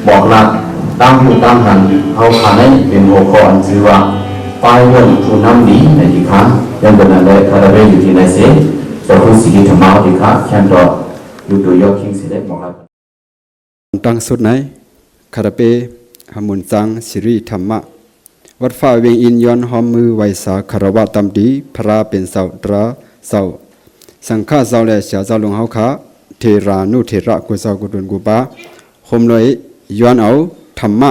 บอกหลักตั้งผู้ตั้งหันเอาขันให้เป็นหัวข้ออันชื่อว่าป้ายเรื่องผู้นำดีในที่ค้ายังเป็นอะไรคาราเบอยู่ที่ไหนเสียจะพูดสิ่งที่ธรรมะที่ค้าแค่รออยู่ตัวยกคิงสิได้บอกหลักตั้งสุดไหนคาราเปหมุนจังสิริธรรมะวัดฟ้าเวียงอินย้อนหอมมือไวสาคารวะตำดีพระเป็นเสาตราเสาสังฆาเสาแลเสียเสาลงเฮาขาเทรานุเทระกุเสากุดุนกุปาคมเลยย้อนเอาธรรมะ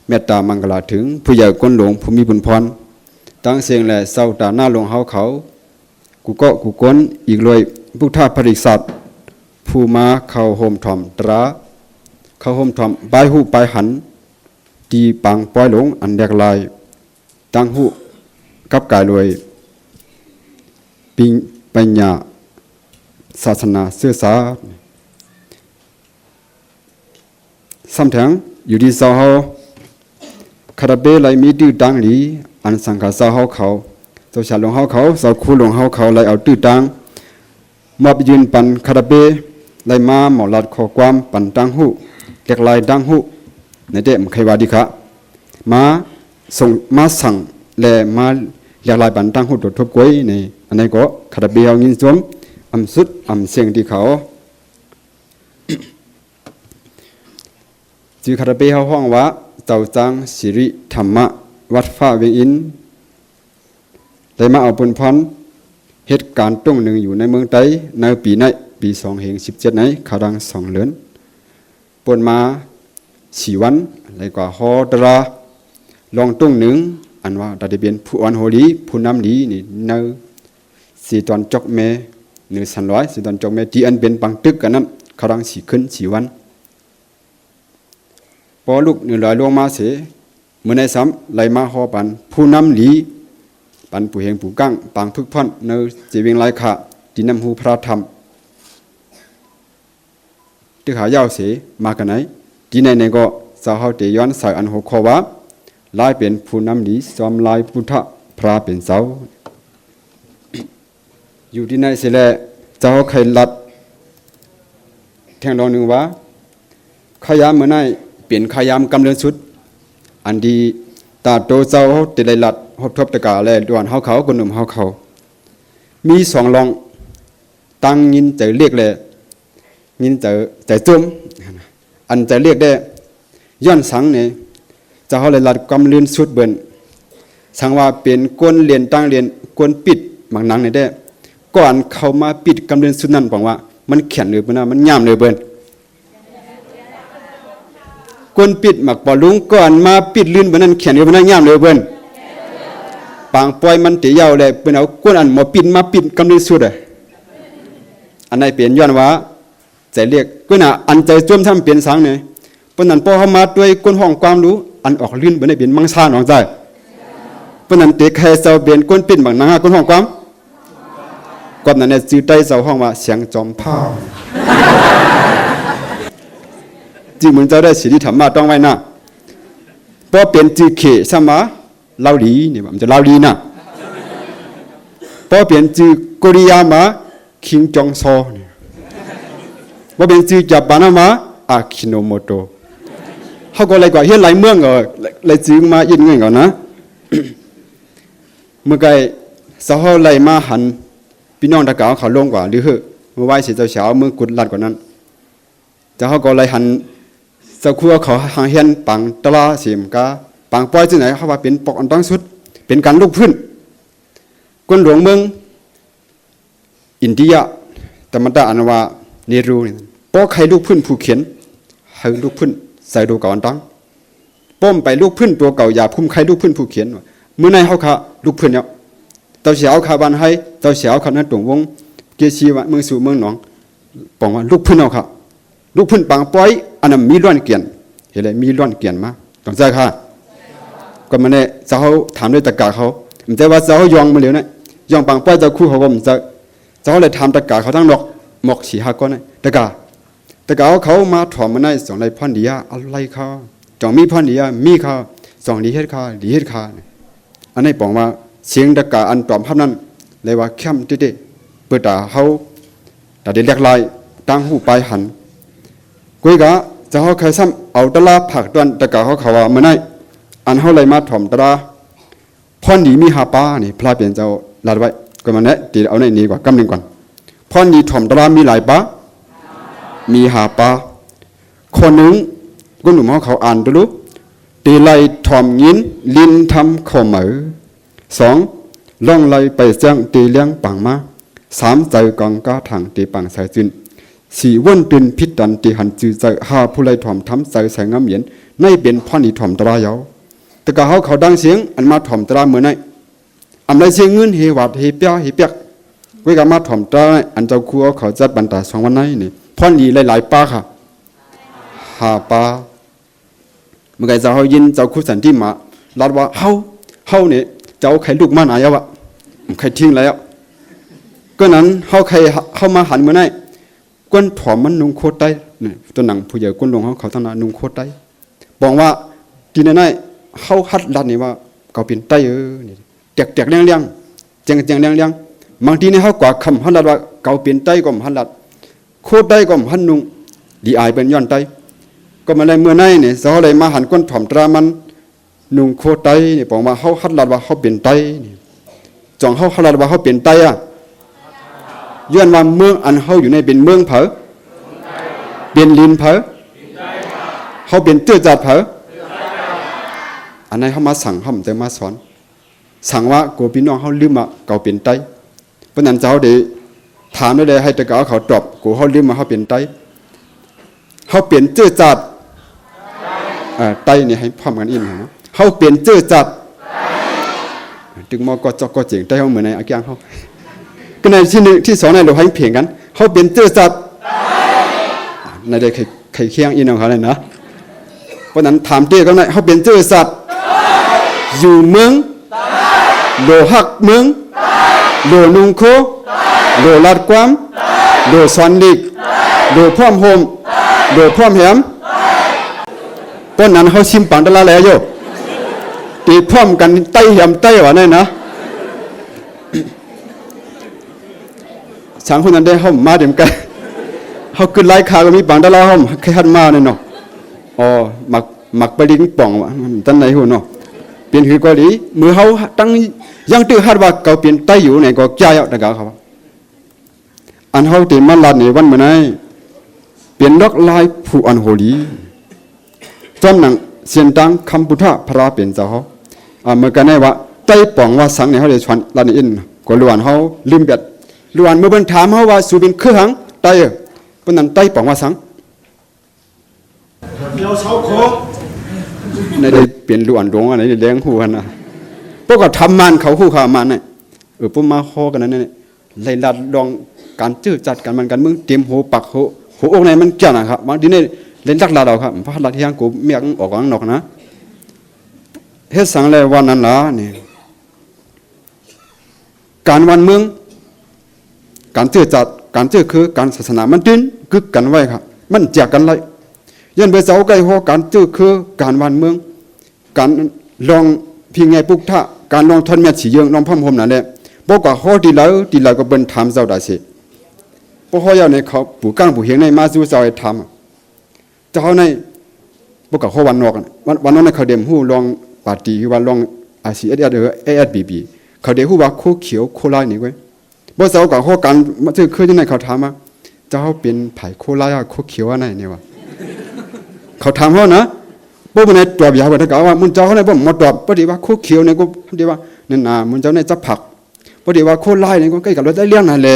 เมตตามังกลาถึงผู้ใหญ่ก้นหลวงผู้มีบุญพรตั้งเสียงแลเสาตาหน้าลงเฮาเขากูก็กูก้นอีกเลยพุทธปริษัทผู้มาเข้าโฮมถ่อมตราเข้าโฮมถ่อมใบหูใบหันตีปังป้อยหลงอันแดกลายตั้งหูกับกายรวยปิงปัญญาศาสนาเสื้อสาซ้ำแถงอยู่ที่เสาเฮาคาราเบไหลมีตื้อตังหลีอันสังฆาเสาเฮาเขาเจ้าชาหลวงเฮาเขาเสาคู่หลวงเฮาเขาไหลเอาตื้อตังมอบยืนปันคาราเบไหลมาหมอลัดขอความปันตังหูแดกลายตังหูในเดมใครว่าดีคะมาส่งมาสั่งแลมาเรียกลายบันตั้งหุดทบกวยในอันนี้ก็คาราเบียงินสวมอำสุดอำเสียงที่เขาจือคาราเบียห้องว่าเจ้าจังสิริธรรมะวัดฟ้าเวียงอินได้มาเอาผลพรเหตุการณ์ตรงหนึ่งอยู่ในเมืองไต้ในปีในปี2017ในขาดัง2เดือนปนมา4วันอะไรกว่าฮอดราลองตุ้งหนึ่งอันว่าดาดิเบียนผู้อ่อนโหลีผู้นำดีนี่เนื้อสีตอนจกเมเนื้อสันร้อยสีตอนจกเมที่อันเป็นปังตึกกันนั้นเขาดังสีขึ้น4วันพอลูกเนื้อลอยลงมาเสียเมื่อในซ้ำไหลมาฮอปันผู้นำดีปันผู้เฮงผู้กั้งปังพึกพ่อนเนื้อเจวิงไลขาที่นำหูพระธรรมตึกหายาวเสียมากันไหนที่ในก็สาวเฮาเตย้อนใส่อันหัวข้อว่าลายเป็นผู้นำดีซ้อมลายพุทธพระเป็นเสาอยู่ที่ในเสแลเจ้าใครลัดแทงรองหนึ่งว่าขยามเมื่อไหร่เปลี่ยนขยามกำเนิดสุดอันดีตาโตเจ้าเตลัยลัดหอบทบตะกาแลด่วนเฮาเขาคนหนุ่มเฮาเขามี2ลองตั้งยินใจเรียกแลยินใจจุ่มอันจะเรียกได้ย้อนสังเนี่ยจะเขาเลยลัดกำเรียนสุดเบิ่นสังว่าเป็นก้นเรียนตั้งเรียนก้นปิดบางนังเนี่ยได้ก่อนเขามาปิดกำเรียนสุดนั่นบอกว่ามันแข็งเลยเบิ่นมันย่ำเลยเบิ่นก้นปิดหมักปอลุงก่อนมาปิดลื่นเบิ่นนั้นแข็งเลยเบิ่นย่ำเลยเบิ่นปางปล่อยมันเตียาวเลยเบิ่นเอาก้นอันหมอปิดมาปิดกำเรียนสุดอันไหนเปลี่ยนย้อนว่าใจเรียกก็น่ะอันใจจมทำเปลี่ยนสังเนี่ยปนันพอเขามาด้วยก้นห้องความรู้อันออกลื่นบนในเปลี่ยนมังซาหนองใจปนันเตะใครเจ้าเปลี่ยนก้นปิ่นบางนางก้นห้องความก่อนนั้นเนี่ยจืดใจเจ้าห้องว่าเสียงจอมผ้าจริงเหมือนเจ้าได้สิริธรรมะต้องไว้นะพอเปลี่ยนจืดเขสมาเล่าดีนี่มันจะเล่าดีนะพอเปลี่ยนจืดโกริยามาคิงจองซอว่าเป็นจืดจับบานามาอาคิโนโมโตเขาก็เลยกว่าเฮียนหลายเมืองก็เลยจืดมาอินเงินก่อนนะเมื่อไกสาวไหลมาหันพี่น้องตะกาวเขาลงกว่าหรือเหอะเมื่อไหวเสียเจ้าเช้าเมื่อกุดลัดกว่านั้นจะเขาก็เลยหันเจ้าครัวเขาหางเฮียนปังตลาเสียมกาปังปล่อยที่ไหนเขาว่าเป็นปอกอันตั้งสุดเป็นการลุกพื้นกวนหลวงเมืองอินเดียธรรมดาอันว่าเนรูนี่พอใครลูกพื้นผู้เขียนให้ลูกพื้นใส่ดูเก่าอันตั้งป้อมไปลูกพื้นตัวเก่าอย่าพุ่มใครลูกพื้นผู้เขียนเมื่อในเขาขาลูกพื้นเนี่ยเต่าเสียวขาบันให้เต่าเสียวขานั้นตรงวงเกชีวะเมืองสู่เมืองหนองบอกว่าลูกพื้นเอาค่ะลูกพื้นปังปล่อยอันนั้นมีร้อนเกียนเห็นเลยมีร้อนเกียนมาต้องใจค่ะก็มาเนี่ยเจ้าเขาถามด้วยตะกาเขามันจะว่าเจ้าเขายองมาเหลียวเนี่ยยองปังปล่อยเจ้าคู่เขาก็มันจะเจ้าเลยถามตะกาเขาทั้งดอกหมอกสีหาก้อนเนี่ยตะกาเขามาถอมมาใน2ไรพันเดียอะไรเขาจองมีพันเดียมีเขา2ดีเฮ็ดเขาดีเฮ็ดเขาอันนี้บอกว่าเสียงตะกาอันตอมภาพนั้นเลยว่าเข้มเด็ดเปิดตาเขาแต่เด็กเล็กลายตั้งหูปลายหัน กุยกะจะเขาเคยซ้ำเอาตะลาผักตอนตะกะเขาว่าเมื่อไหร่อันเขาเลยมาถ่อมตะลาพ่อหนีมีหาป้านี่พระเปลี่ยนเจ้าลาดไว้ก็มันเนี่ยตีเอาในนี้กว่ากำหนึ่งก่อนพ่อหนีถ่อมตะลามีหลายป้ามีหาป้าคนหนึ่งก็หนุ่มเขาอ่านดูรู้ตีไลถ่อมยินลินทำข่มเหมือสองล่องไลไปเจ้างตีเลี้ยงปังมาสามใจกองก้าทางตีปังสายจินสี่วนตื่นพิษดันตีหันจือใจหาผู้ไลถ่อมทำใจใส่งามเหยียนในเป็นพ่อหนีถ่อมตะลาเยาแต่ก็เขาดังเสียงอันมาถ่อมตะลาเมื่อไงอันไรเสียงเงินเฮวัดเฮเปียเฮเปียกไว้กับมาถ่อมตะลาอันเจ้าครัวเขาจัดบรรดาสองวันไหนนี่พ่อหนีหลายป้าค่ะหาป้าเมื่อไงจะเขายินเจ้าคุสันที่มาลาดว่าเฮาเนี่ยเจ้าใครลูกมาหนายาวะใครทิ้งแล้วก็นั้นใครเข้ามาหันเมื่อไงก้นถอมมันนุ่งโคตรได้เนี่ยตัวหนังผู้ใหญ่ก้นลงเขาตั้งนานุ่งโคตรได้บอกว่าทีนั้นเขาฮัดลัดนี่ว่าเขาเป็นไตนี่แตกเลี้ยงเจียงเลี้ยงบางทีนี่เขากว่าคำฮัดลัดว่าเขาเป็นไตก็ฮัดลัดโคตรได้ก็ฮัดนุ่งดีอายเป็นย้อนไตก็มาเลยเมื่อไงเนี่ยเขาเลยมาหันก้นถอมตรามันนุ่งโคตรไตนี่บอกว่าเขาฮัดลัดว่าเขาเป็นไตนี่จองเขาฮัดลัดว่าเขาเป็นไตอ่ะย้อนว่าเมืองอันเขาอยู่ในเป็นเมืองเผอเป็นลินเผอเขาเป็นเตื้อจัดเผออันนั้นเขามาสั่งเขาแต่มาสอนสั่งว่ากูพี่น้องเขาลืมมาเก่าเป็นไตเพราะนั้นเจ้าเดี๋ยวถามได้เลยให้ตะเกาเขาตอบกูเขาลืมมาเขาเป็นไตเขาเปลี่ยนเตื้อจัดไตนี่ให้พร้อมกันอินนะเขาเปลี่ยนเตื้อจัดถึงมอก็จอกก็เจ๋งไตเขาเหมือนในอาเกียงเขาก็ในที่หนึ่งที่สองในเราให้เพียงกันเขาเปลี่ยนเตื้อจัดในเด็กใครเคียงอินของเขาเลยนะเพราะนั้นถามเต้ก็ได้เขาเป็นเจ้าสัตว์อยู่เมืองโลหักเมืองโลนุงโคโลลาดความโลสอนลิกโลพร้อมโฮมโลพร้อมแหมเพราะนั้นเขาชิมปังตะลาแล้วโยตีพร้อมกันไต้แหมไต้หวานเลยนะช่างคนนั้นได้เขามาเดี๋ยวกันเขาขึ้นไล่ขาก็มีปังตะลาเขาแค่หันมาเนี่ยเนาะอ๋อหมักไปดิ้งป่องวะตั้งไหนหัวเนาะเปลี่ยนคือก็ดีมือเขาตั้งยังตื้อฮัดว่าเขาเปลี่ยนไตอยู่ไหนก็แก่ตะกาเขาอันเขาตีมันลัดในวันเมื่อไงเปลี่ยนดอกลายผู้อันโหลีจอมหนังเสียนตังคำพุทธพระเปลี่ยนเจ้าเขาเมื่อกันได้ว่าไตป่องว่าสังเนี่ยเขาเลยชวนลัดในอินก็ล้วนเขาลืมเบ็ดล้วนเมื่อเป็นถามเขาว่าสูเป็นเครื่องหังไตเพราะนั้นไตป่องว่าสังในได้เปลี่ยนล้วนดวงอะไรเลี้ยงหูกันนะพวกก็ทำมันเขาคู่ขามันเนี่ยพวกมาข้อกันนั่นเนี่ยเลยลัดลองการจื้อจัดกันมันกันมึงเตรียมหัวปักหัวอกในมันเกี่ยนะครับบางทีเนี่ยเล่นลักลาเราครับเพราะลัดที่ยังกูเมียงออกข้างนอกนะเฮ็ดสังเลยวันนั้นละเนี่ยการวันเมืองการจื้อจัดการจื้อคือการศาสนามันดิ้นกึกกันไว้ครับมันแจกกันเลยยันไปเสาไก่หัวการจื้อคือการวันเมืองการลองพิงไงปุกท่าการลองทนเมียฉีเยืองลองพ่อมพมนั่นแหละบอกว่าข้อที่เราก็เป็นทำเจ้าได้สิพวกเขาอย่างในเขาปู่ก้างปู่เฮียงในมาสู้เจ้าไอ้ทำเจ้าในบอกว่าข้อวันนอกวันนั้นเขาเดมหูลองปาร์ตี้คือว่าลองอาซีASBBเขาเดมหูว่าโคเขียวโคไลนี่เว้ยบ่เจ้ากับข้อการมาจื้อคือที่ไหนเขาถามว่าเจ้าเป็นไผ่โคไลโคเขียวอะไรเนี่ยวะเขาถามเขานะพวกมันในตอบยาวไปถ้าเกิดว่ามันเจ้าเขาในบ่มาตอบพอดีว่าโคเขียวเนี่ยก็พอดีว่านั่นน่ะมันเจ้าในจับผักพอดีว่าโคไล่เนี่ยก็ใกล้กับรถได้เลี้ยงนั่นแหละ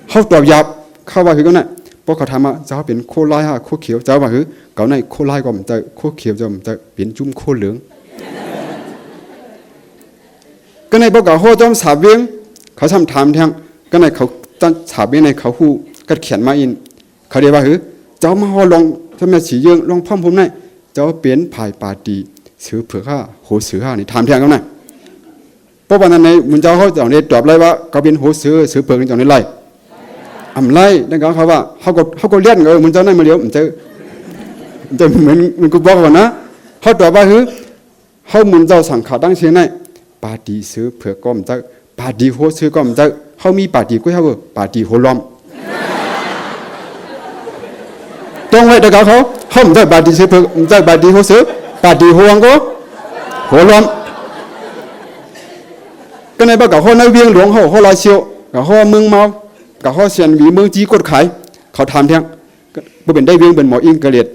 เขาตอบยาวเข้าว่าคือกันน่ะพวกเขาถามว่าเจ้าเป็นโคไล่ฮะโคเขียวเจ้าว่าคือเขาในโคไล่ก็มันจะโคเขียวจะมันจะเปลี่ยนจุ่มโคเหลืองก็ในพวกเขาจอมสาบเวียงเขาทำถามทางก็ในเขาตั้งสาบเวียงในเขาฮู้กัดเขียนมาอินเขาเรียกว่าคือเจ้ามาฮอลองถ้าแม่สีเยืองลองพ่อมผมได้เจ้าเปลี่ยนภายปาตีสือเผือกข้าโหสือข้านี่ถามแทนเขาหน่อยเพราะวันนั้นในมุนเจ้าเขาจะเนี่ยตอบเลยว่าเขาเป็นโหสือเผือกจังในไล่ไล่นั่นก็เขาว่าเขาก็เลี้ยนมุนเจ้าในมาเลี้ยวมันจะเหมือนมันกูบอกว่านะเขาตอบว่าคือเขามุนเจ้าสั่งขาตั้งเชียงในปาตีสือเผือกก็มันจะปาตีโหสือก็มันจะเขามีปาตีก็เขาปาตีโหล้อม ต้องไว้ตะกาเขาห้องใจบาดีเสือเผือกใจบาดีหัวเสือบาดีหัวงก็หัวล้อมก็ในบ้านกับเขาในเวียงหลวงเขาลอยเชียวกับเขาเมืองเมากับเขาเสียนวีเมืองจีกดขายเขาทำเที่ยงก็เป็นได้เวียงเป็นหมออิงกระเลียด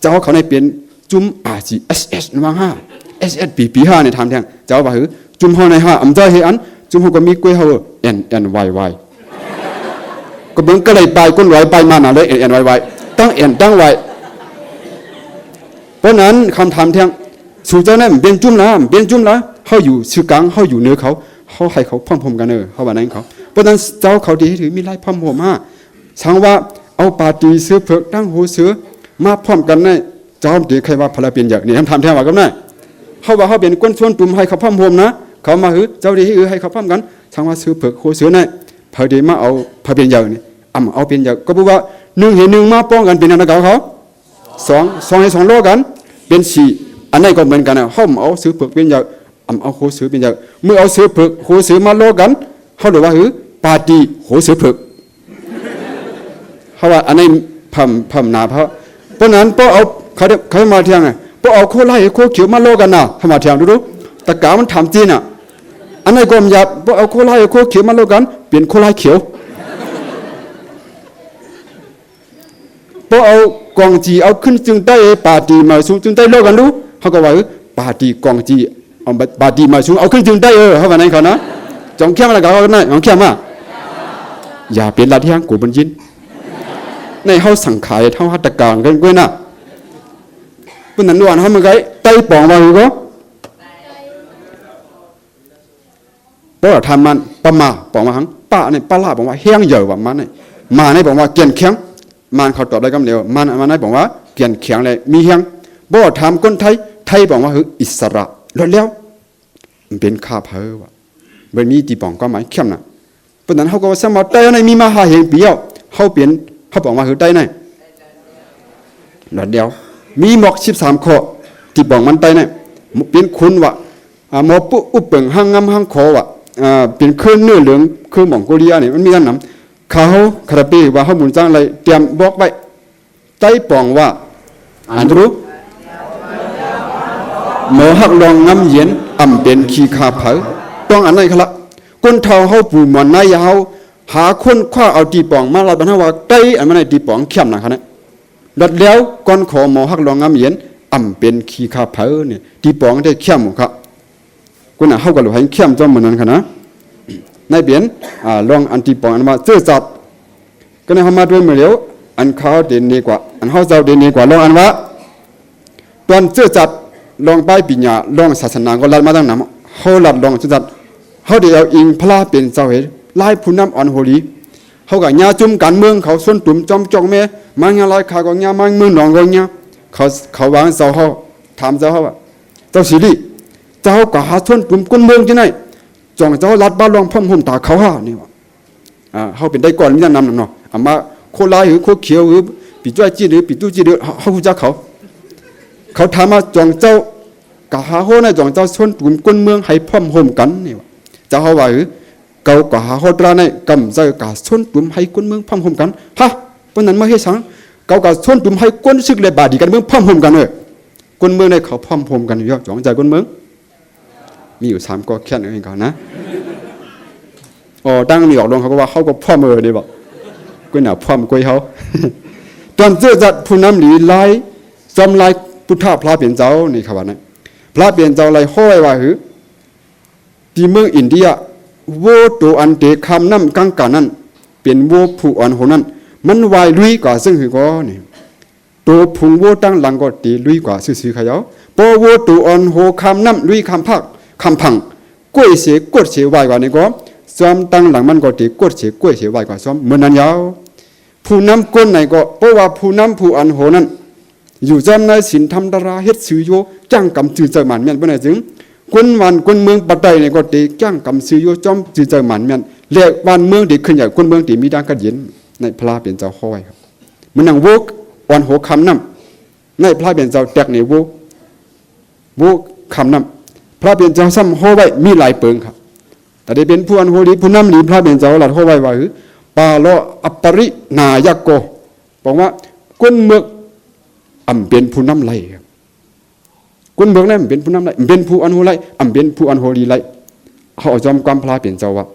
เจ้าเขาในเปลี่ยนจุ่มRGSS นวาง5 SSP5 ในทำเที่ยงเจ้าว่าหือจุ่มห้องใน5ใจเฮอันจุ่มห้องก็มีกล้วยเขาNNYY ก็เบิ่งก็เลยไปก้นไหวไปมาหนาเลยNNYY ตั้งตั้งไว้เพราะนั้นคำถามเที่ยงสู่เจ้านั่นเป็นจุ่มละเขาอยู่ชื่อกลางเขาอยู่เหนือเขาให้เขาพร้อมๆกันเขาว่านั้นเขาเพราะนั้นเจ้าเขาดีถือมีไล่พร้อมผมช่างว่าเอาปาตีเสือเผือกตั้งหูเสือมาพร้อมกันในจอมดีใครว่าพลาเปลี่ยนอย่างนี้ทำแท้ว่ากันได้เขาว่าเขาเป็นก้นส่วนตุ่มให้เขาพร้อมผมนะเขามาหือเจ้าดีให้เขาพร้อมกันช่างว่าเสือเผือกหูเสือในพอดีมาเอาพลาเปลี่ยนอย่างนี้เอาเป็นอย่างก็บอกว่า1 เห็น 1มาป้องกันเป็นอะไรเขา2 ให้ 2โลกันเป็น4อันนี้ก็เหมือนกันนะเขาเอาเสือเผือกเป็นอย่างเอาหูเสือเป็นอย่างเมื่อเอาเสือเผือกหูเสือมาโลกันเขาเรียกว่าหือปาตีหูเสือเผือกเขาว่าอันนี้พัมนาเพราะนั้นพอเอาเขามาเที่ยงไงพอเอาโคไล่โคเขียวมาโลกันนะทำมาเที่ยงดูตะกามันทำจีนอ่ะอันนี้ก็มันหยาบพอเอาโคไล่โคเขียวมาโลกันเปลี่ยนโคไล่เขียวพอเอากองจีเอาขึ้นจึงได้ปาตีมาสูงจึงได้โลกันดูเขาก็ว่าปาตีกองจีเอาปาตีมาสูงเอาขึ้นจึงได้เขาว่าไหนเขานะจงเข้มอะไรกันเขาเนี่ยจงเข้มอ่ะอย่าเป็นลาที่ห้างกูบนยินในเขาสั่งขายเท่าหัตถการกันกล้วยน่ะเป็นนันวันเขาเมื่อไงไต้ปองมาหรือก็เพราะทำมันปะมาปองมาหังป้าเนี่ยป้าลาบอกว่าแห้งเยอะว่ามันเนี่ยมาเนี่ยบอกว่าเกียนแข็งมันเขาตอบได้คำเดียวมันเนี่ยบอกว่าเกียนแข็งเลยมีแห้งบ่ทำคนไทยบอกว่าคืออิสระแล้วมันเป็นข้าเพอว่ะมันมีตีปองก็หมายเข้มน่ะเพราะนั้นเขาก็ว่าสมัครได้ในมีมาหาเห็นเปียวเขาเปลี่ยนเขาบอกว่าคือได้ไงแล้วเดียวมีหมอก13ข้อที่บอกมันได้ไงเป็นคุณว่ะหมอปุ๊อุปเปิงห้างงำห้างคอว่ะเป็นเครื่องเนื้อเหลืองเครื่องมองโกเลียเนี่ยมันมีกันนำเขาคาราเป้ว่าเขาหมุนจ้างอะไรเตรียมบอกไว้ใต้ปองว่าอ่านรู้หมอหักลองงำเย็นเป็นขี้คาเผาต้องอันไหนครับก้นเท้าเขาปูหมอนนายเขาหาคนคว้าเอาตีปองมาลัดบรรทว่าใต้อันมันในตีปองเข้มนะครับเนี่ยดัดแล้วก้อนขอหมอหักลองงำเย็นเป็นขี้คาเผาเนี่ยตีปองได้เข้มครับคนน่ะเขาก็รู้ให้เข้มจอมเหมือนนั้นครับนะในเบียนลองอันตีปองอันมาเจอจัดก็ในเขามาด้วยมือเดียวอันเขาเด่นดีกว่าอันเขาเจ้าเด่นดีกว่าลองอันว่าตอนเจอจัดลองไปปิญญาลองศาสนาก็ลัดมาตั้งนานเขาลัดลองเจอจัดเขาเดี๋ยวอิงพระเป็นเจ้าเหตุไล่ผู้นำอ่อนโหรีเขากับญาจุ่มการเมืองเขาส่วนตุ่มจอมจองแม่มันยังไล่ขาก็ญามันเมืองหนองก็ญาเขาวางเจ้าเขาถามเจ้าเขาว่าเจ้าสิริเจ้าก็หาส่วนตุ่มก้นเมืองที่ไหนจองเจ้าลัดบ้านลองพ่อมห่มตาเขานี่ว่าเขาเป็นได้ก่อนมิได้นำเนาะมาโคลายหรือโคเขียวหรือปีจ้อยจีหรือปีตู้จีหรือเขารู้จักเขาถามมาจองเจ้ากะหาโหนะจองเจ้าส่วนตุ่มก้นเมืองให้พ่อมห่มกันนี่ว่าเจ้าเขาว่าเก่ากะหาโหดราในกำใจกะส่วนตุ่มให้ก้นเมืองพ่อมห่มกันฮะเพราะนั้นมาให้สังเก่ากะส่วนตุ่มให้ก้นซึกเลยบาดีกันเมืองพ่อมห่มกันก้นเมืองในเขาพ่อมห่มกันอยู่จองใจก้นเมืองมีอยู่3ก็แค่นั้นเองก่อนนะตั้งมีออกลงเขาก็ว่าเขาก็พ่อมือดีบอกก้นหนาพ่อมก้อยเขาตอนเจอจัดผู้นำหลีไล่จอมไล่พุทธะพระเปลี่ยนเจ้านี่ครับว่านะพระเปลี่ยนเจ้าไล่ห้อยว่าหือที่เมืองอินเดียโวตัวอันเตคำน้ำกังกานั้นเป็นโวผู้อ่อนโหนั้นมันวายลุยกว่าซึ่งหือก็นี่ตัวพุงโวตั้งหลังก็ตีลุยกว่าซื่อๆขยาวพอโวตัวอ่อนโหคำน้ำลุยคำพักคำพังก้วยเสียกดเสียวายกว่านี่ก็ซ้อมตั้งหลังมันก็ตีกดเสียกล้วยเสียวายกว่าซ้อมเหมือนนั้นยาวผู้นำก้นไหนก็เพราะว่าผู้นำผู้อ่อนโหนั้นอยู่จำในศีลธรรมดาราเฮ็ดซื้อโยจ้างกำจือเจอหมันแม่นบ่ได้จึงคนวันคนเมืองปัตไตเนี่ยก็ตีจ้างกำซื้อโยจอมจือเจอหมันแม่นเรียกวันเมืองที่ขึ้นใหญ่คนเมืองที่มีดังกัดเย็นในพระเป็นเจ้าห้อยครับมันนั่งโวกอ่อนโหคำน้ำในพระเป็นเจ้าแตกในโวกคำน้ำพระเป็นเจ้าซ้ำห้อไว้มีหลายเปิงครับแต่ได้เป็นผู้อ่อนโหดีผู้นำหลีพระเป็นเจ้าหลัดห้อไว้ว่าปาโลอปรินายโกบอกว่า ก้นเมืองเป็นผู้นำไล่ครับก้นเมืองนั่นเป็นผู้นำไล่เป็นผู้อันโหไล่เป็นผู้อันโหลีไล่เขาจอมความพลาเปลี่ยนเจ้าวะ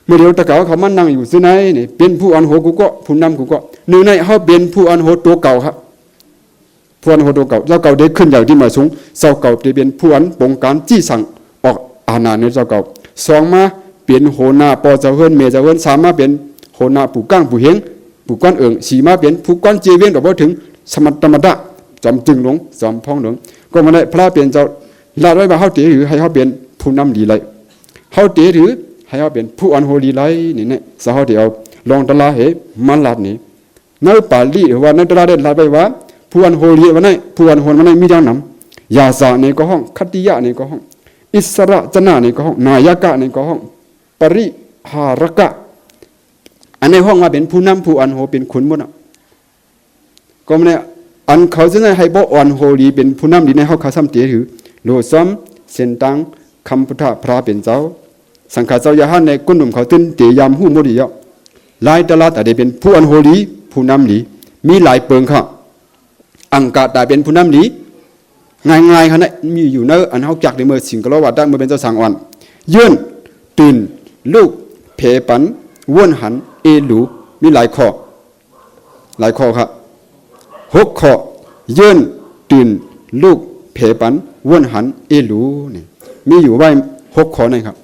เมื่อเดียวตะเก่าเขามานั่งอยู่ซื่อไหนนี่เป็นผู้อันโหกูก็ผู้นำกูก็หนึ่งในเขาเป็นผู้อันโหตัวเก่าครับผู้อันโหตัวเก่าเจ้าเก่าได้ขึ้นอย่างที่มาสูงเจ้าเก่าได้เป็นผู้อันปงการจี้สั่งออกอาณาในเจ้าเก่าสองมาเป็นโหนาปอเจ้าเฮิรนเมเจ้าเฮิรนสามมาเป็นโหนาผู้ก้างผู้เฮงผู้ก้อนเอิงสีมาเป็นผู้ก้อนเจเวียนกับว่าถึงสมัตตมดะจอมจึงหลงจอมพ้องหลงก็มาได้พระเปลี่ยนเจ้าลาด้วยว่าเขาเต๋หรือให้เขาเป็นผู้นำดีไรเขาเต๋หรือให้เขาเป็นผู้อันโหดีไรนี่เนี่ยสาวเดียวลองตลาเหมันลาดนี่เนื้อป่าลีหรือว่าเนื้อตลาเด็ดลาดไปว่าผู้อันโหดีวันไหนผู้อันโหดวันไหนมีดังนำยาสาในก็ห้องคัตติยะในก็ห้องอิสระจนะในก็ห้องนายกะในก็ห้องปริหารกะอันในห้องมาเป็นผู้นำผู้อันโหเป็นขุนหมดก็ไม่เนี่ยอันเขาจะให้บ่อ่อนโหดีเป็นผู้นำดีในเขาขาซ้ำเตี๋ยถือโลซ้อมเส้นตังคำพุทธพระเป็นเจ้าสังฆาเจ้าอย่าหันในก้นหนุ่มเขาตื้นเตี๋ยยามหู้หมดดีอ่ะลายตลาดแต่ได้เป็นผู้อันโหดีผู้นำดีมีหลายเปิงค่ะอังกาแต่เป็นผู้นำดีง่ายๆขนาดมีอยู่เนออันเขาจักในเมื่อสิงกลวัดได้เมื่อเป็นเจ้าสังอ่อนยื่นตื่นลูกเพปันว่นหันเอหลูมีหลายข้อครับ6 ข้อยื่นตื่นลูกเพปันว่นหันเอหลูนี่มีอยู่ไว้6 ข้อนี่ครับ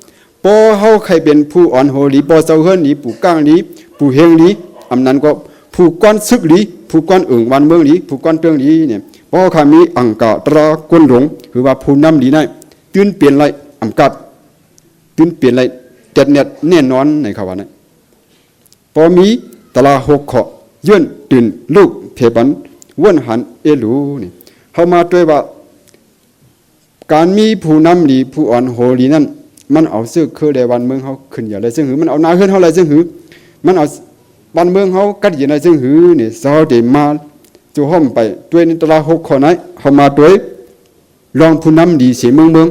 พอเฮาใครเป็นผู้อ่อนโหลีพอเจ้าเฮิรนนี้ผู้ก้างนี้ผู้เฮงนี้อำนั้นก็ผู้ก้อนซึกนี้ผู้ก้อนเอิงวันเมืองนี้ผู้ก้อนเตืองนี้เนี่ยพอข้ามีอังกาตราก้นหลงคือว่าผู้นำดีได้ตื่นเปลี่ยนไรอำกัดตื่นเปลี่ยนไรเด็ดเน็ตแน่นอนในเขาว่านะพอมีตลา6 ข้อยื่นตื่นลูกเพปันว่นหันเอหลูนี่เขามาด้วยว่าการมีผู้นำดีผู้อ่อนโหดีนั่นมันเอาซื้อคือในวันเมืองเขาขึ้นอย่างไรซึ่งหือมันเอานาขึ้นเท่าไรซึ่งหือมันเอาบ้านเมืองเขากัดอย่างไรซึ่งหือนี่สาวเดมาจูห้อมไปด้วยในตลา6 ข้อนั้นเขามาด้วยรองผู้นำดีเสียเมือง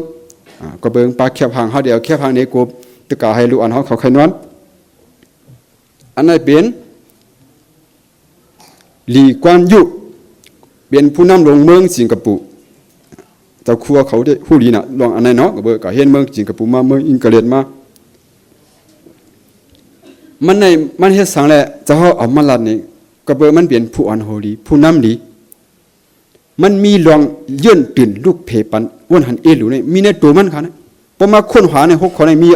ก็เบิ่งปลาแคบหางเขาเดียวแคบหางในกบตะกาให้ลูกอันเขาใครนวลอันนั้นเป็นหลีกวนยุเป็นผู้นำลงเมืองสิงคโปร์เจ้าครัวเขาได้ผู้ดีน่ะลองอันไหนเนาะก็เบิ่งก็เห็นเมืองสิงคโปร์มาเมืองอังกฤษมามันเฮ็ดสังแหละเจ้าเอามาลัดนี่ก็เบิ่งมันเป็นผู้อันโหดีผู้นำดีมันมีลองยื่นตื่นลูกเพปันว่นหันเอหลูนี่มีในตัวมันค่ะนะพอมาค้นหาใน6 ข้อในมี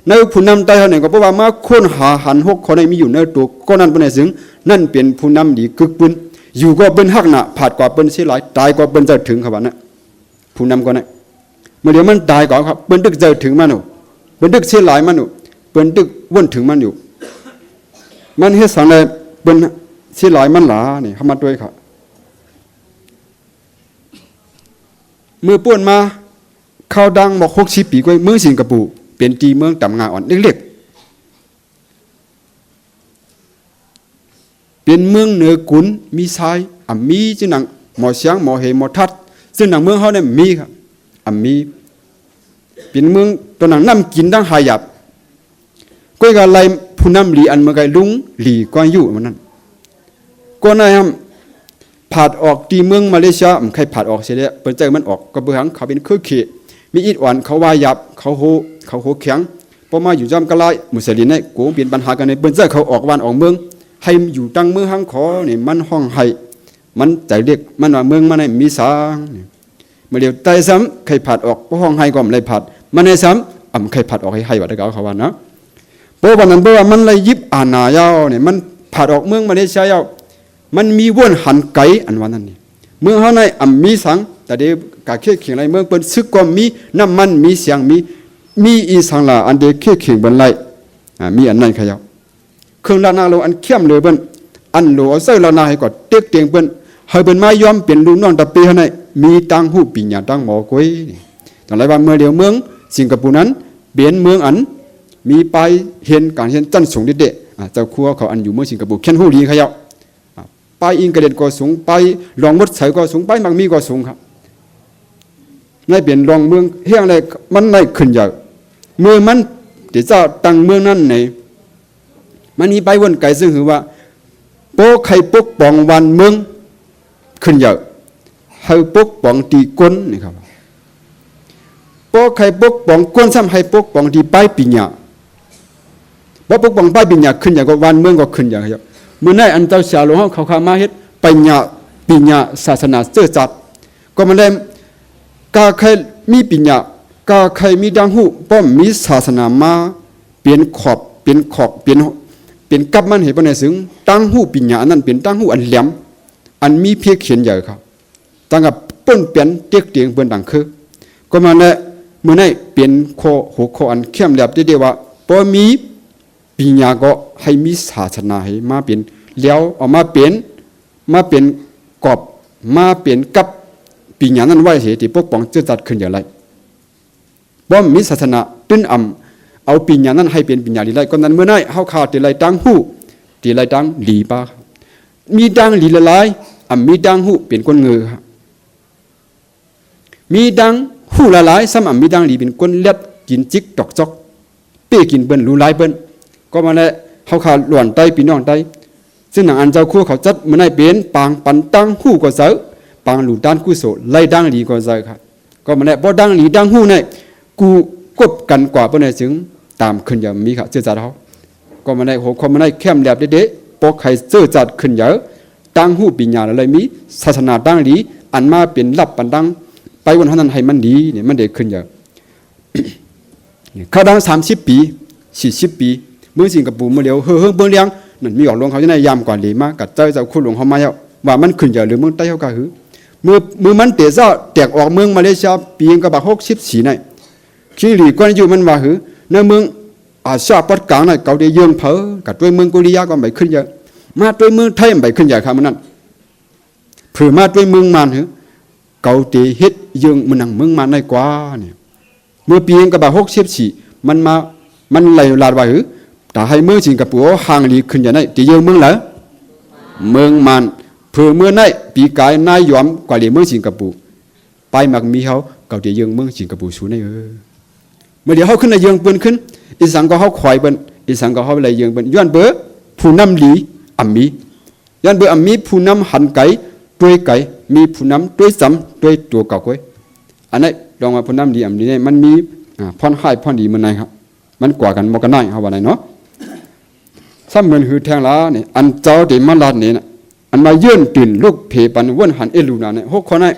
ในผู้นำใต้เฮานี่ก็เพราะว่ามาค้นหาหัน6 ข้อในมีอยู่ในตัวก็นั้นเป็นซึ่งนั่นเป็นผู้นำดีกึกปืนอยู่ก็เป็นหักหน้าผาดกว่าเป็นเสียหลายตายกว่าเป็นจะถึงครับว่านะผู้นำก็นะเมื่อเดี๋ยวมันตายก่อนครับเป็นดึกจะถึงมันอยู่เป็นดึกเสียหลายมันอยู่เป็นดึกว่นถึงมันอยู่มันเฮ็ดสังเลยเป็นเสียหลายมันหลานี่เข้ามาด้วยครับมือป่วนมาข่าวดังบอก60 ปีกว่าเมืองสิงคโปร์เป็นตีเมืองต่ำงาอ่อนเล็กๆเป็นเมืองเหนือกุนมีทรายมีจึงหนังหมอเสียงหมอเหหมอทัดซึ่งหนังเมืองเขาเนี่ยมีครับมีเป็นเมืองตัวหนังน้ำกินดังหายับก็อีกอะไรผู้นำหลีอันเมื่อไงลุงหลีกวนอยู่มันนั่นก็นายครับผาดออกตีเมืองมาเลเซียใครผาดออกเสียเลยเปิดใจมันออกก็เบื้องเขาเป็นคือเขมีอิดอ่อนเขาวายับเขาโหแข็งพอมาอยู่จำกะไลมุสลิมเนี่ยโกงเปลี่ยนปัญหากันในเปิดใจเขาออกวันออกเมืองให้อยู่ตั้งเมืองห้างขอเนี่ยมันห้องให้มันใจเรียกมันว่าเมืองมันมีสางเมื่อเดียวใจซ้ำใครผาดออกเพราะห้องให้ก็ไม่ผาดมันในซ้ำใครผาดออกให้ว่าได้ก็เขาว่านะเพราะวันนั้นเพราะว่ามันเลยยิบอาณายาวเนี่ยมันผาดออกเมืองมาเลเซียยาวมันมีว่นหันไก่อันวันนั้นนี่เมืองเขาในมีสังแต่เดี๋ยวกาเขี้ยเขียงไรเมืองเป็นซึกก็มีน้ำมันมีเสียงมีอีสังละอันเดียวเขี้ยเขียงบนไรมีอันนั้นขยาวเครื่องลานาโลอันเข้มเลยเป็นอันโลเอาใส่ลานาให้ก่อนเต็กเตียงเป็นให้เป็นไม้ย้อมเป็นลูกน้องตะปีเขาในมีตังหูปีญาตังหมอกวยแต่ไรว่าเมื่อเดียวเมืองสิงคโปร์นั้นเปลี่ยนเมืองอันมีไปเห็นการเห็นจันสูงเด็ดเจ้าครัวเขาอันอยู่เมืองสิงคโปร์เขียนหูดีขยาวไปอิงกระเด็นก็สูงไปลองมดใส่ก็สูงไปบางมีก็สูงครับในเปลี่ยนลองเมืองเฮียงอะไรมันได้ขึ้นอย่างเมื่อมันเดี๋ยวจะตั้งเมืองนั้นไหนมันมีไปวนไกลซึ่งคือว่า โป้ใครปกป้องวันเมืองขึ้นเยอะให้ปกป้องตีก้นนี่ครับโป้ใครปกป้องก้นซ้ำให้ปกป้องตีป้ายปิญญาบ่ปกป้องป้ายปิญญาขึ้นอย่างก็วันเมืองก็ขึ้นอย่างครับเมื่อไหร่อันเจ้าชาหลวงเขาเข้ามาเฮ็ดปัญญาปิญญาศาสนาเสื่อจัดก็มาได้กาใครมีปิญญากาใครมีดังหูป้อมมีศาสนามาเปลี่ยนขอบเปลี่ยนขอบเปลี่ยนกับมันเห็นปานใดซึ่งตั้งหูปิญญานั้นเป็นตั้งหูอันแหลมอันมีเพียงเขียนใหญ่ครับตั้งกับป้นเปลี่ยนเตียกเตียงเปิ้นดังคือก็มาได้เมื่อไหร่เปลี่ยนโคหัวโคอันเข้มแหลมได้ว่าบ่มีปิญญาก็ให้มีศาสนาให้มาเป็นแล้วออกมาเป็นกอบมาเป็นกับปิญญานั้นไว้เสียที่ปกป้องจะจัดขึ้นอย่างไรบ่มีศาสนาตื้นเอาปิญญานั้นให้เป็นปิญญาดีไรก็นั้นเมื่อไหร่เฮาขาดที่ไรตั้งหูที่ไรตั้งหลีป้ามีดังหลีละลายมีดังหูเป็นคนเงือครับมีดังหูละลายซ้ำมีดังหลีเป็นคนเล็ดกินจิกตอกจอกเป้กินเบิ้นรู้ลายเบิ้นก็มาแล้วเฮาขาดหล่วนใต้พี่น้องใต้ซึ่งหนังอันเจ้าคู่เขาจัดเมื่อไหร่เป็นปางปันตั้งหูก็เสือปางหลุดด้านกู้โสไล่ดังหลีก็เสือครับก็มาแล้วบ่ดังหลีดังหูเนี่ยกูกบกันกว่าเปิ้นได้ถึงตามขึ้นอย่างมีครับเสื้อจัดเขาก็มาได้หัวคอมาได้เข้มแหลบเด็ดๆปอกไข่เสื้อจัดขึ้นเยอะตั้งหูปิญญาอะไรมีศาสนาตั้งดีอันมาเป็นลับปันดังไปวันนั้นให้มันดีเนี่ยมันเด็กขึ้นเยอะ เขาดัง30 ปี40 ปีเมื่อสิงคโปร์เมื่อเดียวเฮือเบื้องเลี้ยงนั่นมีออกลงเขาจะได้ยามกว่าหลีมากกับเจ้าคุณหลวงเขามาแล้วว่ามันขึ้นเยอะหรือเมืองใต้เขาก็หือเมื่อมันเตะเจ้าแตกออกเมืองมาเลเซียปีกระบะ64ในขี้หลีกวนอยู่มันว่าหือในเมืองอาชาปัดกลางน่ะเขาได้ยื่นเผอกับด้วยเมืองกุริยาก็ไม่ขึ้นเยอะมาด้วยเมืองไทยไม่ขึ้นเยอะครับมันนั่นเผื่อมาด้วยเมืองมันหือเขาได้เฮ็ดยื่นมันนั่งเมืองมันได้กว่าเนี่ยเมื่อปีกระบะ64มันไหลลาดว่าหือแต่ให้เมืองสิงคโปร์ห่างหลีขึ้นอย่างไรที่ยื่นเมืองเหรอเมืองมันเผื่อเมื่อไหร่ปีกายนายยอมกว่าหลีเมืองสิงคโปร์ไปมักมีเขาได้ยื่นเมืองสิงคโปร์สูในเมื่อเดี๋ยวเขาขึ้นในยื่นปืนขึ้นอีสังก็เขาควายเปิ้นอีสังก็เขาเลยยังเปิ้นย้อนเบอผู้นำหลีมีย้อนเบอมีผู้นำหันไก่ด้วยไก่มีผู้นำด้วยซ้ำด้วยตัวเก่าก้อยอันนี้ลองมาผู้นำหลีมีเนี่ยมันมีพรให้พรดีมันไหนครับมันกว่ากันบ่กันได้เขาว่าไหนเนาะซ้ำเหมือนหือแทงล้าเนี่ยอันเจ้าเดมันลาดเนี่ยอันมายื่นตื่นลูกเพปันวนหันเอลูนาเนี่ย6คนเนี่ย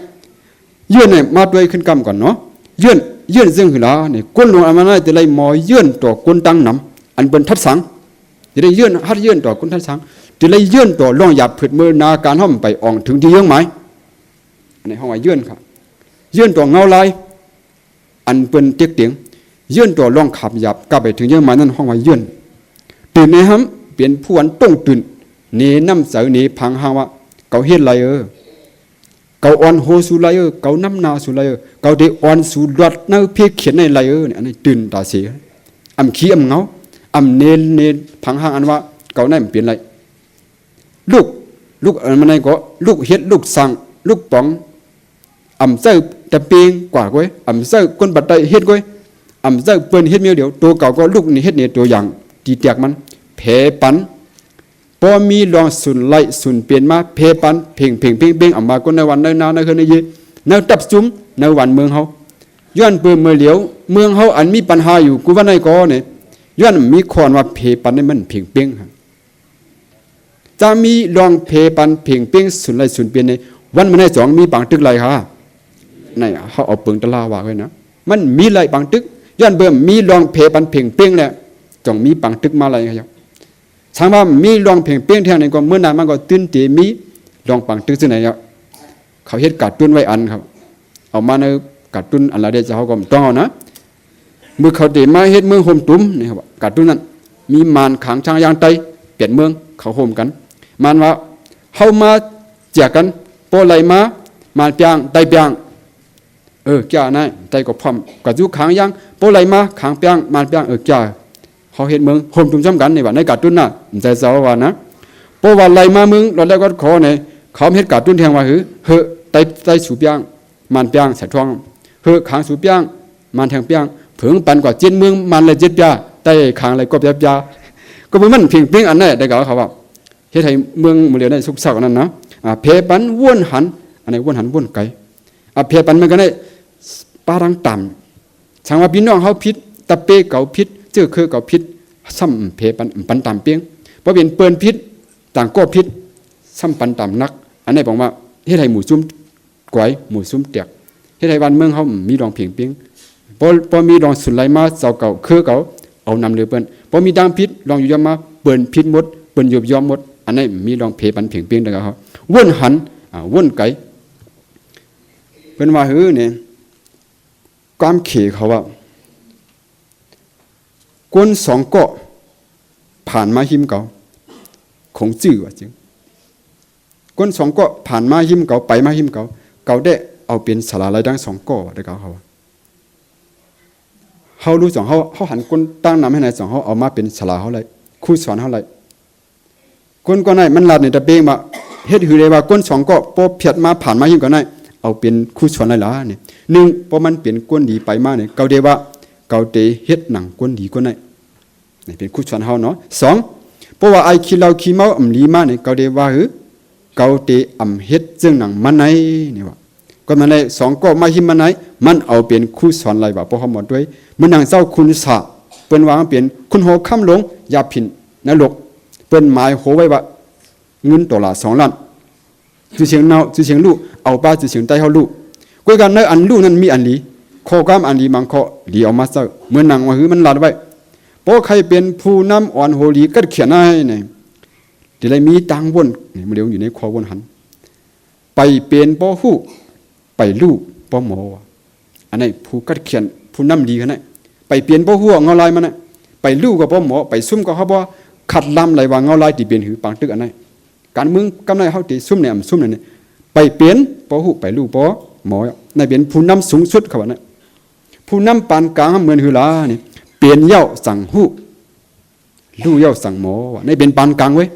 ยื่นเนี่ยมาด้วยขึ้นกำก่อนเนาะยื่นซึ่งหือละเนี่ยก้นลงอันนั้นจะไล่มอยื่นต่อก้นตั้งน้ำอันเป็นทัดสังจะได้ยื่นต่อก้นทัดสังจะไล่ยื่นต่อล่องหยาบผืดมือนาการห้อมไปอ่องถึงที่ยื่นไหมอันนี้ห้องว่ายื่นครับยื่นต่อเงาลายอันเป็นเตียกเตียงยื่นต่อล่องขับหยาบกลับไปถึงยื่นไหมนั่นห้องว่ายื่นตื่นในห้ำเปลี่ยนผู้วันต้องตื่นเนน้ำเสาเนพังหางว่าเขาเฮ็ดไรเขาอ่อนโหสุไลเขาน้ำนาสุไลเขาได้อ่อนสุดเนื้อเพียเขียนในไลเนี่ยอันนี้ตื่นตาเสียขี้เงาเนพังหางอันว่าเขาได้เปลี่ยนไรลูกอันมันก็ลูกเฮ็ดลูกสั่งลูกป๋องเจ้าตะเปียงกว่าก้อยเจ้าคนบัดได้เฮ็ดก้อยเจ้าเปิ้นเฮ็ดเมียวเดียวตัวเก่าก็ลูกนี่เฮ็ดเนี่ยตัวอย่างตีแตกมันแผลปันพอมีลองสุนไล่สุนเปลี่ยนมาเพปันเพ่งออกมาก็ในวันในนาในคืนในเย็นในตับซุ้มในวันเมืองเขาย้อนเปิดเมื่อเหลียวเมืองเขาอันมีปัญหาอยู่กูว่าในก้อเนี่ยย้อนมีคอนว่าเพปันในมันเพ่งจะมีลองเพปันเพ่งสุนไล่สุนเปลี่ยนในวันมันในสองมีปังตึกไรค่ะในเขาเอาเปิงตะลาว่าไว้นะมันมีไรปังตึกย้อนเบิ่มมีลองเพปันเพ่งแหละจ่องมีปังตึกมาอะไรครับช่างว่ามีลองเพ่งเปี้ยงแถวนี้ก็เมื่อนานมันก็ตื้นเตมีลองปังตึกที่ไหนครับเขาเฮ็ดกัดตุ้นไว้อันครับเอามาในกัดตุ้นอันละเดียวจะเขาก็ต้องเอานะเมื่อเขาเตมาเฮ็ดเมืองโฮมตุ้มนี่ครับกัดตุ้นนั้นมีมารขังช่างยางไตเปลี่ยนเมืองเขาโฮมกันมารว่าเขามาเจียกันโปไหลมาเปียงไตเปียงแก่นายไตก็พร้อมกับยุขังยางโปไหลมาขังเปียงมาเปียงแก่เขาเห็นเมืองโฮมตุ้มซ้ำกันในวันในกาตุ้นน่ะใจเจ้าว่านะเพราะว่าไหลมาเมืองเราแล้วก็ขอเนี่ยเขาเห็นกาตุ้นแทงว่าเฮ้ไตสูบย่างมันเปียงใส่ท้องขังสูบย่างมันแทงเปียงเผิงปันกว่าเจ็ดเมืองมันเลยเจ็ดยาไตขังเลยก็เจ็ดยาก็มันเพียงอันนั้นได้ก็เขาว่า เฮ็ดให้เมืองมื้อเดียวได้สุขสักนั้นนะเพปันว่นหันอันนี้ว่นหันว่นไกเพปันมันก็ได้ปารังต่ำช่างว่าพี่น้องเฮาผิดตะเปเก่าผิดเจ้อคือเก่าผิดซ้ำเพปันต่ำเปียงบ่เป็นเปิ้นผิดต่างก็ผิดซ้ำปันต่ำนักอันนี้บอกว่าเฮ็ดให้หมู่ซุ่มก๋วยหมู่ซุ่มแตกเฮ็ดให้บ้านเมืองเฮามีดองเพียงเปียงบ่มีดองสุนไหลมาเจ้าเก่าคือเก่าเอานำเลยเปิ้นบ่มีดางผิดลองอยู่ยามมาเปิ้นผิดหมดเปิ้นยอมหมดอันนี้มีดองเพปันเพียงเปียงดังเฮาว่นหันว่นไกเพิ่นว่าเนี่ยความเขเขาว่ากวนสองเกาะผ่านมาหิมเก่าคงจื้อว่าจริงกวนสองเกาะผ่านมาหิมเก่าไปมาหิมเก่าเก่าได้เอาเป็นสลาไรดังสองเกาะได้เก่าเขารู้สองเขาหันกวนตั้งนำให้นายสองเขาเอามาเป็นสลาเขาเลยคู่สอนเขาเลยกวนก็ได้มันลาดในตะเบงมาเฮ็ดหือเลยว่ากวนสองเกาะโปเพียดมาผ่านมาหิมก็ได้เอาเป็นคู่สอนอะไรล่ะเนี่ยหนึ่งเพราะมันเปลี่ยนกวนดีไปมาเนี่ยเกาเดว่าเกาเตเฮ็ดหนังกวนดีกว่านั้นนี่เป็นคู่สอนเฮาเนาะสองเพราะว่าไอ้ขี้เหล้าขี้เมาอำลีมาเนี่ยเกาเดว่าเกาเตอำเฮ็ดจึงหนังมันไหนนี่ว่าก็มันได้สองก็มาหิมมันไหนมันเอาเป็นคู่สอนอะไรว่าเพราะเฮาหมดด้วยมันหนังเจ้าคุณสะเปิ้นวางเปลี่ยนคุณโหค่ำลงอย่าผิดนรกเปิ้นหมายโหไว้ว่าเงินตัวละ2ล้านจือเสียงเนาจือเสียงลูกเอาป้าจือเสียงใต้เฮาลูกกวยกันเนออันลูกนั้นมีอันลีข้อกามอันลีมังข้อลีเอามาเซาเมื่อนังว่ามันลาดไว้เพราะใครเป็นผู้นำอ่อนโหลีก็เขียนให้นี่ที่ได้มีตังวนนี่มันเดียวอยู่ในคอวนหันไปเป็นบ่ฮู้ไปลูกบ่หมออันนี้ผู้ก็เขียนผู้นำดีกันน่ะไปเปลี่ยนบ่ฮู้เงาลายมันน่ะไปลูกก็บ่หมอไปซุ่มก็เฮาบ่ขัดลำไหลว่าเงาลายที่เป็นหือปังตึกอันนั้นการเมืองกำไนเฮาที่ซุ่มเนี่ยซุ่มเนี่ยไปเปลี่ยนบ่ฮู้ไปลูกบ่หมอในเป็นผู้นำสูงสุดเขาว่านะผู้นำปานกลางเหมือนหือลานี่เปลี่ยนเย้าสั่งฮู้ลู่เย้าสั่งหมอว่าในเป็นปานกลางเว้ย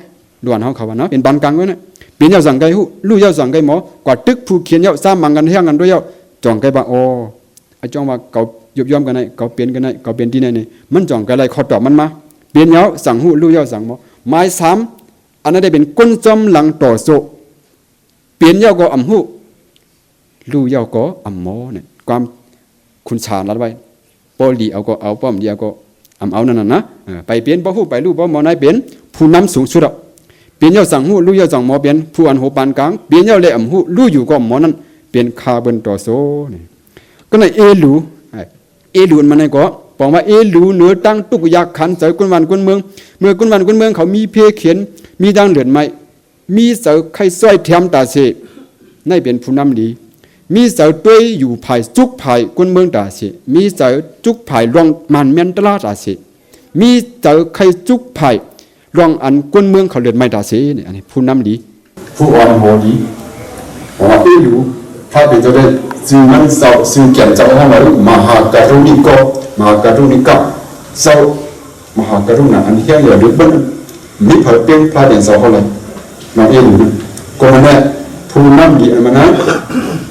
ด่วนเฮาเขาว่าเนาะเป็นปานกลางเว้ยนะเปลี่ยนเย้าสั่งไกฮู้ลู่เย้าสั่งไกหมอกว่าตึกผู้เขียนเย้าซ้ำมังกันเฮียงกันด้วยเย้าจ่องไกบ่อ๋อไอ้จ่องว่าเขายุบย่อมกันได้เขาเปลี่ยนกันได้เขาเปลี่ยนที่ไหนนี่มันจ่องไกไล่ขอตอบมันมาเปลี่ยนเย้าสั่งฮู้ลู่เย้าสั่งหมอหมาย3อันนั้นได้เป็นก้นจอมหลังต่อโซเปลี่ยนเย้าก็อำฮู้ลู่เย้าก็อำหมอเนี่ยความคุณชาลัดไว้ปอลีเอาก็เอาป้อมเดียวก็เอานั่นน่ะนะไปเปลี่ยนบ่ฮู้ไปรู้บ่หมอนายเป็นผู้นำสูงสุดเปลี่ยนเย้าสั่งฮู้รู้เย้าสั่งหมอเป็นผู้อันโหปานกลางเปลี่ยนเย้าเลยอำฮู้รู้อยู่ก็หมอนั้นเป็นคาเบินต่อโซนี่ก็ในเอลูมันในก็บอกว่าเอลูเหนือตั้งตุกยักขันเสยกุนวันกุนเมืองเมื่อกุนวันกุนเมืองเขามีเพเขียนมีดังเหลือนไม้มีเสยไข่ซ้อยแถมตาเสในเป็นผู้นำดีมีเสาตัวอยู่ภายจุกภายกุนเมืองตาเสมีเสาจุกภายรองมันเมียนตลาดตาเสมีเสาใครจุกภายรองอันกุนเมืองเขาเลือดไม่ตาเสนี่อันนี้ผู้นำดีผู้อ่อนโหดีว่าเออยู่ถ้าเป็นจะได้ซึ่งมันเสาซึ่งแก่นเจ้าห้องเรามหาการุณิกเสามหาการุณาอันเฮียอย่าดึกบ้านมีเผยเปลี่ยนพลาดเด่นเสาเขาเลยมาเออยู่ก็มันแน่ผู้นำดีอันนั้น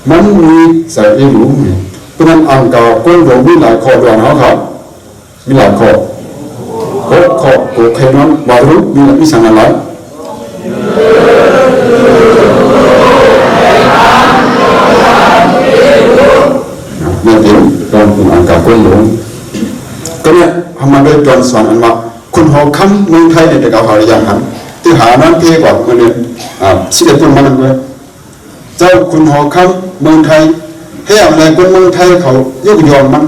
มันมีสายเอรู้เพราะนั้นอังกาก้นหลงมีหลายข้อด่วนเขาครับมีหลายข้อ6ข้อโอเคนั้นวารุมีวิสังอะไรเนี่ยเองตอนอังกาก้นหลงก็เนี่ยทำมาด้วยตอนสอนอันว่าคุณหอคำเมืองไทยเนี่ยเด็กเอาหาอย่างหันที่หานั้นเพียกว่ามันเนี่ยสิเด็ดต้นมันนั่นด้วยเจ้าคุณหอคำเมืองไทยให้อะไรคนเมืองไทยเขายกยอมมัน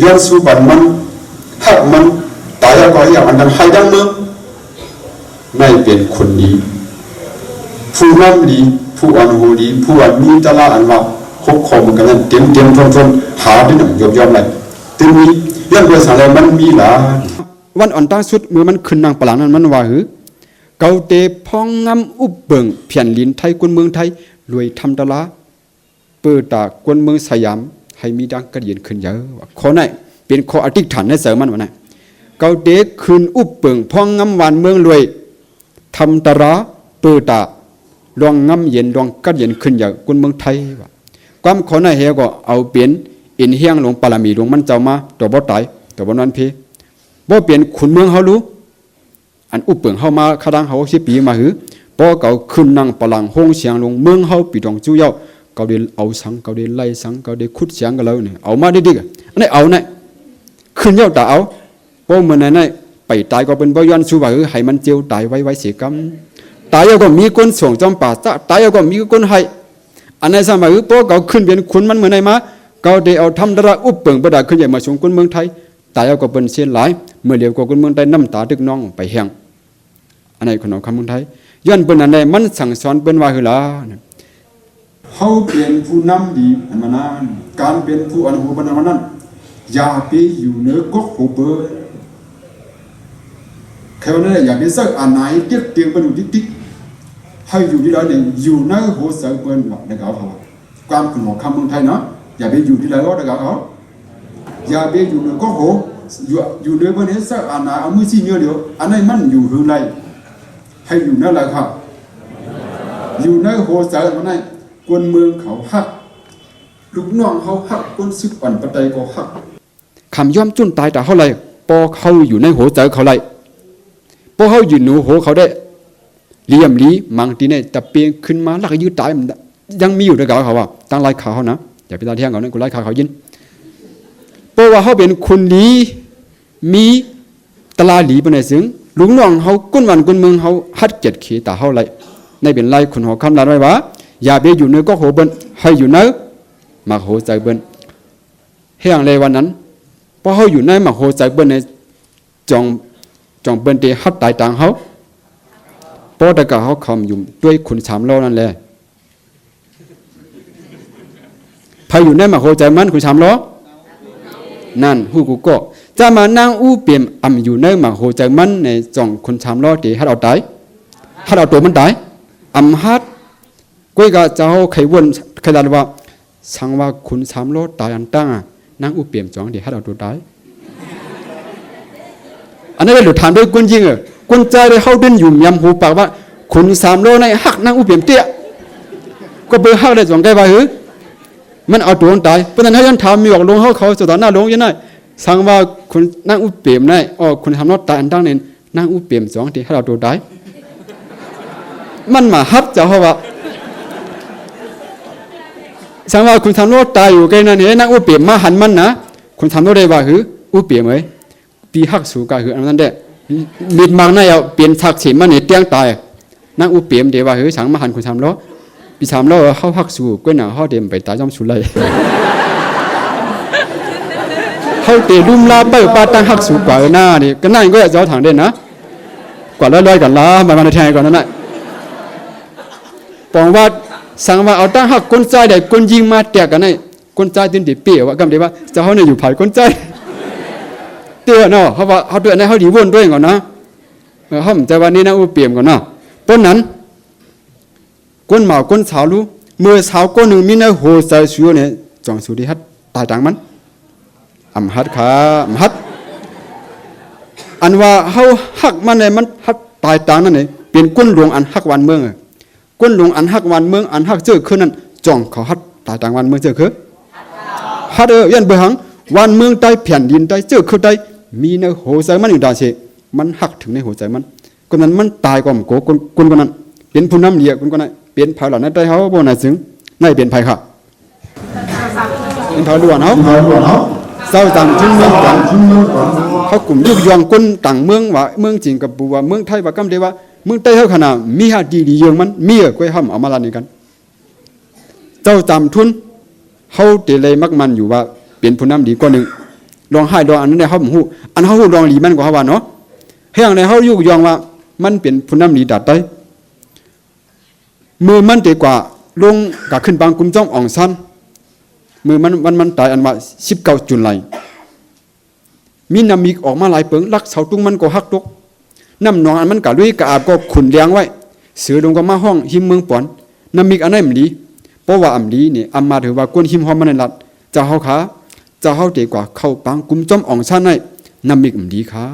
ย้อนสู้บันมันหักมันตายแล้วก็อย่างอันนั้นให้ดังเมืองไม่เป็นคนดีผู้นำดีผู้อ่อนโหดีผู้อ่อนมีตลาดอันว่าคุกคอมกันนั้นเตรียมทนหาที่หนึ่งยอมเลยทีนี้ย้อนไปสารแล้วมันมีหลาวันอ่อนตั้งสุดเมื่อมันขึ้นนางปลางนั้นมันว่าเกาเตพองงำอุบเบิงเพียนลินไทยคนเมืองไทยรวยทำตลาเปิดตากวนเมืองสยามให้มีดังกระเดียนขึ้นเยอะข้อไหนเป็นข้ออธิษฐานในเสริมมันวะนะเกาเตคืนอุบเปิงพองงำหวานเมืองรวยทำตลาเปิดตาลองงำเย็นลองกระเดียนขึ้นเยอะกวนเมืองไทยวะความข้อไหนเฮก็เอาเปลี่ยนอินเฮียงหลวงปารามีหลวงมันเจ้ามาตัวบ่ตายตัวบ่นอนเพบ่เปลี่ยนขุนเมืองเขารู้ อันอุปเปิงเฮามาคาดังเฮา10 ปีมาหือปอเก่าขึ้นนั่งปลังห้องเสียงลงเมืองเฮาปีดองจู้เย้าเกาได้เอาสังเกาได้ไล่สังเกาได้ขุดเสียงกันแล้วเนี่ยเอามาดิกอันนี้เอาเนี่ยขึ้นเย้าตาเอาปอเหมือนไหนไปตายก็เป็นบ่ย้อนสู่ว่าให้มันเจียวตายไว้เสียกรรมตายก็มีคนส่งจอมป่าตายก็มีคนให้อันไหนสมัยปอเก่าขึ้นเป็นคนมันเหมือนไหนมาเกาได้เอาทำดราอุปเปิงประดาขึ้นใหญ่มาส่งคนเมืองไทยตายก็เป็นเสียหลายเมื่อเดียวก็คนเมืองไทยน้ำตาดึกน้องไปแห้งอันไหนคนของคำเมืองไทยย้อนเป็นอันไหนมันสั่งสอนเป็นว่าหือละเขาเป็นผู้นำดีอันนั้นการเป็นผู้อันหูบันนั้นอย่าไปอยู่เนื้อก๊กหูเบอร์แค่นั้นอย่าไปเสิร์ฟอันไหนเตี้ยเตียงเป็นติ๊กให้อยู่ที่ไหนเนี่ยอยู่ในหัวเสือเป็นแบบในเขาความเป็นของคำเมืองไทยเนาะอย่าไปอยู่ที่ไหนก็ในเขาอย่าไปอยู่เนื้อก๊กหูอยู่เนื้อบนนี้เสิร์ฟอันไหนเอามือชี้เนื้อเดียวอันนั้นมันอยู่หือไรให้อยู่นั่นแหละครับอยู่ในหัวเสือมันนั่นคนเมืองเขาหักลูกน้องเขาหักคนซึกปั่นปัจจัยก็หักคำย่อมจุนตายแต่เขาไรปอเขาอยู่ในหัวใจเขาไรปอเขาอยู่หนูหัวเขาได้เลี่ยมลีมังตีเนี่ยแต่เปียงขึ้นมาลักยืดตายยังมีอยู่ในเขาว่าตั้งไล่ขาเขานะอย่าไปตาเที่ยงเขานะกูไล่ขาเขายินปอว่าเขาเป็นคนลีมีตลาหลีเป็นไหนซึ้งลูกน้องเขาก้นวันก้นเมืองเขาฮัดเจ็ดขีตาเขาไรในเป็นไรคุณหัวคำลาไว้ว่าอย่าไปอยู่ในก็โหเบิ้นให้อยู่ในมาโหใจเบิ้นเฮียงเลยวันนั้นพอเขาอยู่ในมาโหใจเบิ้นในจองเบิ้นที่ฮัดตายต่างเขาพอแต่ก็เขาคำอยู่ด้วยคุณสามโลนั่นแหละพออยู่ในมาโหใจมันคุณสามโลนั่นหูกูก็จะมานั่งอู้เปี่ยมอ่ำอยู่ในมาโหใจมันในจองคุณสามโลที่ฮัดเอาตายฮัดเอาตัวมันตายอ่ำฮัดก้อยก็เจ้าไขวนไขลานว่าสังว่าคุณสามโลตายอันตั้งนั่งอุเปี่ยมจองเดี๋ยวให้เราดูได้อันนั้นเป็นหลุดฐานด้วยกุนยิงกุนใจได้เข้าดินอยู่ยำหูปากว่าคุณสามโลในหักนั่งอุเปี่ยมเตี้ยก็เบอร์หักได้สองแก้วหือมันเอาตัวตายเพราะฉะนั้นให้ยันถามมีออกลงเขาสุดต่อหน้าลงยังไงสังว่าคุณนั่งอุเปี่ยมในอ๋อคุณสามโลตายอันตั้งเนี่ยนั่งอุเปี่ยมจองเดี๋ยวให้เราดูได้มันมาฮับเจ้าเขาว่าสังว่าคุณทำโลดตายอยู่ใกล้นั่นเองนักอุเปียมมาหันมันนะคุณทำโลดได้ว่าหืออุเปียมไหมปีหักสูกาหืออันนั้นได้มีดมังนั่นเอาเปลี่ยนทักษิณมันเนี่ยเตี้ยงตายนักอุเปียมเดี๋ยวว่าหือสังมาหันคุณทำโลปีทำโลเขาหักสูกล้วยหนาเขาเดิมไปตายจอมสุไลเขาเตะลุ่มลาไปปาตั้งหักสูกว่าหน้านี่ก็นั่นก็จะเอาถังเด่นนะกว่าร้อยกันละมาในแทนก่อนนั่นแหละปองว่าสังว่าเอาตั้งหักคนใจได้คนยิงมาแตกกันไอ้คนใจตินดิเปี่ยวว่ากำเดียวว่าจะเขาเนี่ยอยู่ภายคนใจเตี้ยเนาะเขาว่าเขาเตือนให้เขาดีวนด้วยก่อนนะเขาใจว่านี่นะอุเปี่ยมก่อนเนาะต้นนั้นก้นหมาก้นสาวรู้เมื่อสาวก้นหนึ่งมีในหัวใจชัวเนี่ยจองสุดีฮัดตายต่างมันอำฮัดขาอำฮัดอันว่าเขาหักมันเนี่ยมันฮัดตายต่างนั่นเองเป็นก้นหลวงอันหักวันเมืองก้นหลวงอันหักวันเมืองอันหักเจอคือนั่นจ่องเขาฮัดตายต่างวันเมืองเจอคือฮัดยันเบหังวันเมืองใต้แผ่นดินใต้เจอคือใต้มีในหัวใจมันอยู่ดาเชมันหักถึงในหัวใจมันคนนั้นมันตายกว่าโกคนนั้นเป็นผู้นำเลียคนนั้นเป็นภายหลังนั้นได้เขาบ่น่าซึ้งนั่นเป็นภัยค่ะเป็นภายหลวงเขาเศร้าต่างชิ้นเมืองก่อนเขากลุ่มยุกยองคนต่างเมืองว่าเมืองจีนกับบัวเมืองไทยว่ากำเดียวว่าเมืองใต้เขาขนาดมีหาดีเยอะมันมีก้อยห้ำเอามาลานี่กันเจ้าจำทุนเขาเตะเลยมักมันอยู่ว่าเป็นผู้นำดีกว่าหนึ่งลองให้ลองอันนั้นได้เขาหูอันเขาหูลองหลีมันกว่าเขาว่าเนาะเฮียงในเขายุกยองว่ามันเป็นผู้นำดีดัดได้มือมันเตะกว่าลงกับขึ้นบางกุมจ้องอ่องสั้นมือมันตายอันว่า19 จุลายมีน้ำมีออกมาหลายเปิงลักเสาตุ้งมันก็หักตกน้ำหนองอันมันกะลุยกะอาบก็ขุนเลี้ยงไว้เสือลงก็มาห้องหิมเมืองปอนน้ำมีอันนั้นมันดีเพราะว่าอันดีนี่อันมาถือว่าก้นหิมหอมมันนั่นลัดจะเฮาขาจะเฮาเตะกว่าเข้าปังกุมจ้อมอ่องสั้นให้น้ำมีอันดีขา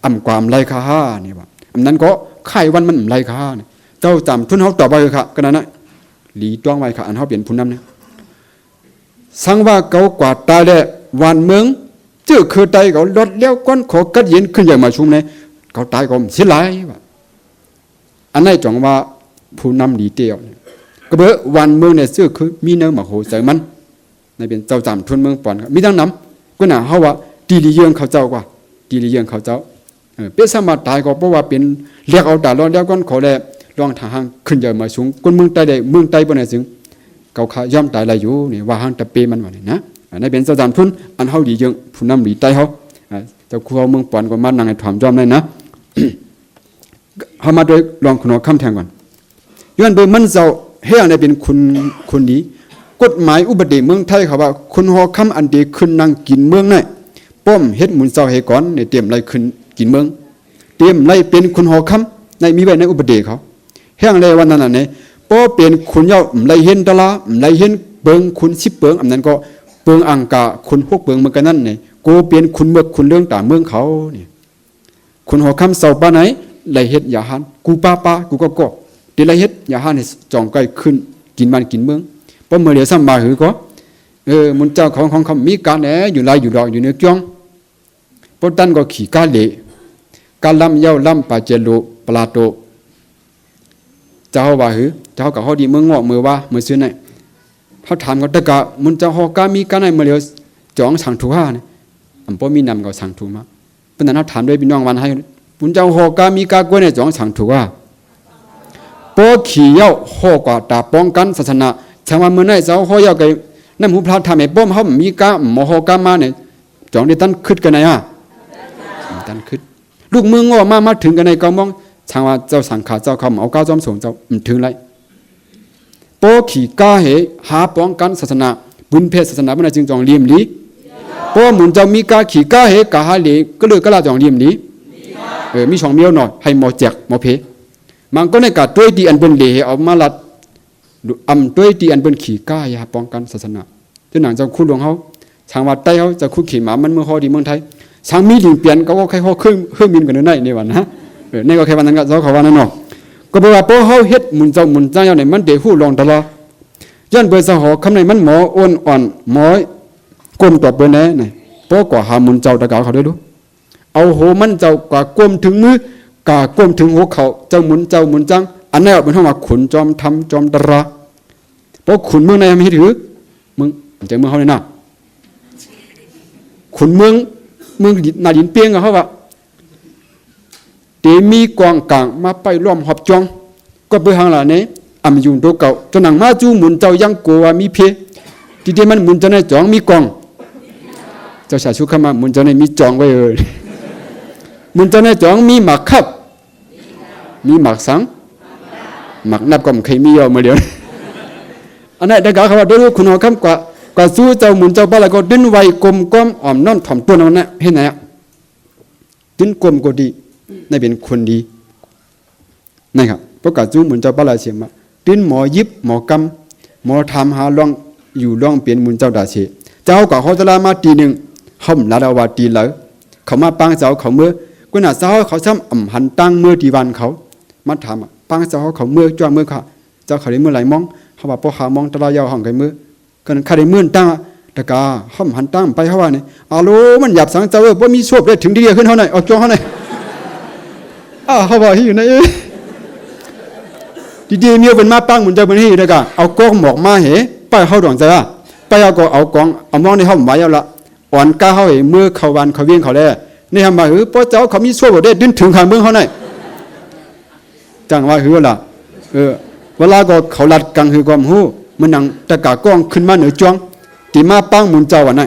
อันความไรขานี่ว่าอันนั้นก็ไข่วันมันไรขาเจ้าจำทุนเฮาต่อไปค่ะกันนั้นหลีต้องไว้ค่ะอันเฮาเปลี่ยนผู้นำนะสังว่าเกากว่าตายแล้ววันเมืองเจอคือไตเขาลดเลี้ยวก้นขอกัดเย็นขึ้นอย่างมาชุมเลย เขาตายก็เสียหลายว่าอันไหนจังว่าผู้นำดีเตียวก็เบอวันเมืองในซื่อคือมีเนื้อหมักโหใส่มันในเป็นเจ้าจำทุนเมืองปอนมีทั้งน้ำก็น่ะเขาว่าดีลีเยืองเขาเจ้ากว่าดีลีเยืองเขาเจ้าเป็นสมาตายก็เพราะว่าเป็นเรียกเอาแต่รอดแล้วก็ขอแลลองทางขึ้นใหญ่มาสูงคนเมืองใต้ได้เมืองใต้บนไหนซึ่งเขาขาย่อมตายอะไรอยู่นี่ว่าหางตะเปมันว่านี่นะในเป็นเจ้าจำทุนอันเขาดีเยืองผู้นำดีใต้เขาเจ้าครัวเมืองปอนก็มานั่งให้ถอมยอมได้นะเขามาโดยลองคุณเอาคำแทงก่อนย้อนโดยมันเจ้าเฮียในเป็นคุณนี้กฎหมายอุบัติเมืองไทยเขาว่าคุณหอคำอันเดียขึ้นนั่งกินเมืองไหนป้อมเฮ็ดหมุนเจ้าเฮก่อนในเตรียมไรขึ้นกินเมืองเตรียมไรเป็นคุณหอคำในมีไว้ในอุบัติเขาเฮียงเลยวันนั้นน่ะเนี่ยป้อเป็นคุณเย้าไรเห็นตะลาไรเห็นเบิงคุณชิบเบิงอันนั้นก็เบิงอังกาคุณพวกเบิงเหมือนกันนั่นเนี่ยโกเปลี่ยนคุณเมืองคุณเรื่องตามเมืองเขาเนี่ยคุณหอคำเสาป้าไหนไรเฮ็ดอย่าหันกูป้ากูก็เดี๋ยวไรเฮ็ดอย่าหันให้จ่องใกล้ขึ้นกินบ้านกินเมืองเพราะเมื่อเดี๋ยวซ้ำมาหือก็มุนเจ้าของเขามีการแหนอยู่ลายอยู่ดอกอยู่เนื้อจ้องพวกตันก็ขี่กาเละการลำเย้าลำปาเจโลปลาโตเจ้าว่าหือเจ้ากับเขาดีเมืองงอกเมื่อว่าเมื่อซื้อไหนเขาถามเขาตะกะมุนเจ้าฮอกามีการไหนเมื่อเดี๋ยวจ้องสั่งถูกห้าเนี่ยอันพอมีนำก็สั่งถูกมาเป็นนั้นเขาถามด้วยพี่น้องวันให้มุนเจ้าฮอกามีการกวนเนี่ยจ้องสั่งถูกว่าพอขี่เย้าฮอกว่าตาป้องกันศาสนาช่างว่าเมื่อไหร่เจ้าฮอเย้าไกน้ำหูพลาดทำให้ป้อมเขามีกาหมอฮอกามาเนี่ยจ้องได้ตั้นขึ้นกันไหนอ่ะตั้นขึ้นลูกมืองอมาถึงกันในกองมองช่างว่าเจ้าสังขาเจ้าคำเอาก้าวจอมส่งเจ้าถึงไรโปขี่ก้าเหหาป้องกันศาสนาบุญเพศศาสนาเมื่อไหร่จึงจองเลี่ยมลีโปหมุนเจ้ามีกาขี่ก้าเหกาหาลีก็เลยก็ลาจองเลี่ยมลีมีช่องเมียวหน่อยให้หมอแจกหมอเพมันก็ในกาด้วยดีอันเป็นเหล่เอามาลัดด้วยดีอันเป็นขี่ก้ายาป้องกันศาสนาเจ้าหนังเจ้าคู่หลวงเขาช่างว่าใต้เขาจะคู่ขี่หมามันเมืองฮอดีเมืองไทยช่างมีดินเปลี่ยนก็ใครฮอเครื่องบินกันในวันนะในก็แค่วันนั้นก็เจ้าเขาว่านั่นเนาะก็บอกว่าพอเขาเฮ็ดหมุนเจ้าเนี่ยมันเดือดหูลองตลอดย้อนเบอร์สหอคำในมันหมออ้วนอ่อนหมอกลมตัวเบอร์แน่เนี่ยพอกว่าหาหมุนเจ้าตะกาวเขาด้วยดูเอาโหมันเจ้ากว่ากลมถึงมือกากลมถึงหัวเขาเจ้าหมุนจังอันนี้เป็นห้องว่าขุนจอมทำจอมตระเพราะขุนเมืองในไม่ถือมึงเจอเมืองเขาเลยนะขุนเมืองนาดินเปียงเขาว่าเดี๋ยวมีกองกลางมาไปล้อมหอบจองก็เบื่อหางหล่ะเนี่ยอำยุงตัวเก่าจนหนังมาจูหมุนเจ้ายังกลัวมีเพทีเดียวมันหมุนเจ้าในจองมีกองเจ้าชายชุกเข้ามาหมุนเจ้าในมีจองไว้หมุนเจ้าในจองมีหมากคับมีหมากสังหมากนับก็ไม่เคยมีเยอะมาเดียวอันนั้นได้กล่าวว่าด้วยคุณหอคำกว่าสู้เจ้าหมุนเจ้าบ้าแล้วก็ดิ้นไวกลมก้อมอ่อมนอนถ่อมตัวนั่นแหละเห็นไหมดิ้นกลมก็ดีนั่นเป็นคนดีนะครับเพราะการสู้หมุนเจ้าบ้าลาเสียมาดิ้นหมอยิบหมอกำหมอทำหาล่องอยู่ล่องเปลี่ยนหมุนเจ้าดาเชเจ้ากับเขาจะลามาตีหนึ่งห่มลาดาวาตีเหลอเขามาปังเจ้าเขาเมื่อกุน่าเจ้าเขาซ้ำหันตั้งเมื่อตีวันเขามาถามปังเจ้าเขาเมื่อจ้าเมื่อค่ะเจ้าเขาได้เมื่อไหร่มองเขาว่าพอหามองตะลายาวห่างไกลเมื่อกันข้าได้เมื่อตั้งตะกาห่มหันตั้งไปเขาว่าเนี่ยอาโลมันหยับสังเจ้าว่ามีโชคได้ถึงดีขึ้นเท่าไหร่เอาจ้องเท่าไหร่เขาบอกที่อยู่ในดีๆมีเป็นมาปังเหมือนจะเป็นที่อยู่ตะกาเอากองหมอกมาเหไปเข้าดวงใจว่าไปเอาก็เอากองเอามองในห้องไว้เอาละอ่อนก้าเขาเหเมื่อเขาวันเขาเวียงเขาได้นี่ทำมาหือเพราะเจ้าเขามีโชคได้ดิ้นถึงข้างเมืองเขาไหนจังว่าหือละเวลาก็เขาลัดกังหือความหูมันนั่งตะกากองขึ้นมาเหนือจ้องตีมาปังหมุนเจ้าวันไหน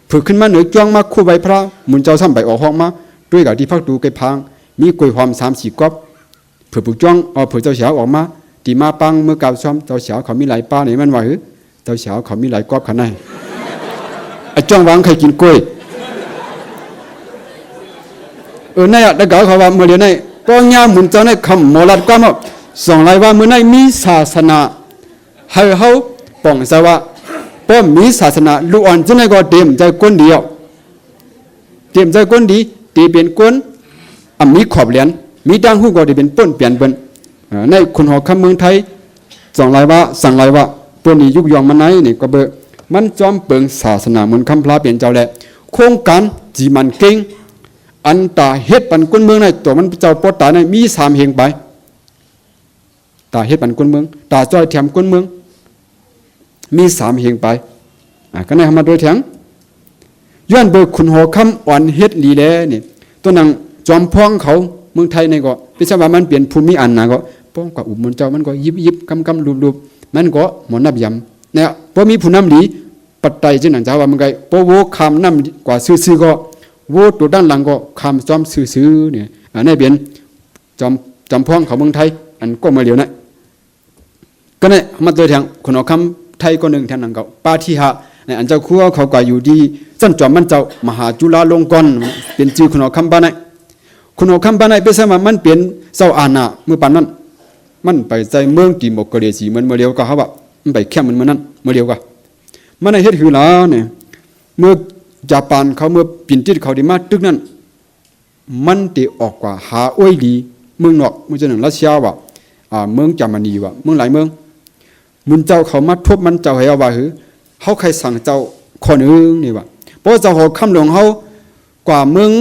ฝึกขึ้นมาเหนือจ้องมาคู่ใบพระหมุนเจ้าซ้ำใบออกห้องมาด้วยกับที่พักดูไก่พังมีกล้วยหอม3-4 กอบเผื่อปุกจ้องเผื่อเจ้าเสียวออกมาตีมาปังเมื่อกาวซ้อมเจ้าเสียวเขามีหลายป้าไหนมันว่าหือเจ้าเสียวเขามีหลายกอบขันไหนไอ้จ้องวางใครกินกล้วยนี่ตะกาเขาว่าเมื่อเดือนนี้ป้องยาหมุนเจ้าในคำหมอลัดก็มาส่งรายว่าเมื่อไหร่มีศาสนาให้เขาป้องสว่าป้อมมีศาสนาลูกอ่อนจะไหนก็เต็มใจก้นเดียวเต็มใจก้นดีตีเป็นก้นมีขอบเหรียญมีดังหูก็ได้เป็นป้นเปลี่ยนเป็นในคนหอคำเมืองไทยส่งรายว่าสั่งรายว่าป้นนี้ยุกยองมันไหนนี่ก็เบอมันจอมเปิงศาสนาเหมือนคำพระเปลี่ยนเจ้าแหละโครงการจีมันเก่ง อันตาเฮ็ดปันก้นเมืองในตัวมันเจ้าปอตาในมี3เหงไปตาเฮ็ดปันก้นเมืองตาจ้อยแถมก้นเมืองมี3เหงไปก็ในมาโดยแถงย้อนเบิกขุนหอคำอ่อนเฮ็ดลีแลนี่ตัวนังจอมพ้องเขาเมืองไทยในก็พิจารณามันเปลี่ยนภูมิอันนะก็ป้องกับอุบมันเจ้ามันก็ยิบกำรูปมันก็หมอนนับยำเนี่ยพอมีผู้นำหลีปัจจัยจึงนั่นจ้าว่ามันไงพอโวคำนำกว่าซื่อก็โวตัวด้านหลังก็คำจอมซื่อเนี่ยในเปลี่ยนจอมพ้องเขาเมืองไทยอันก็มาเหลียวนะก็เนี่ยมาโดยแถงขุนหอคำไทยก็หนึ่งแถงนั่งก็ปาทิหะในอันเจ้าคั่วเขาก็อยู่ดีจันจอมมันเจ้ามหาจุฬาลงกรณ์เป็นชื่อขุนหอคำบ้านไหนขุนหอคำบ้านไหนเป็นสมัยมันเป็นเจ้าอาณาเมื่อปานนั้นมันไปใจเมืองกี่หมกกระเดียสีมันเมื่อเดียวก็เขาว่ามันไปแค่มันเมื่อนั้นเมื่อเดียวก็มันในเฮ็ดคือละเนี่ยเมื่อญี่ปุ่นเขาเมื่อปิ่นติดเขาดีมาตึกนั้นมันตีออกกว่าหาอ้อยดีเมืองนอกเมื่อเจ้าหนึ่งรัสเซียว่าเมืองจามานีว่าเมืองหลายเมืองมุนเจ้าเขามาทบมันเจ้าให้เอาว่าหือเขาใครสั่งเจ้าคนนึงนี่ว่าเพราะเจ้าหอคำหลวงเขากว่าเมือง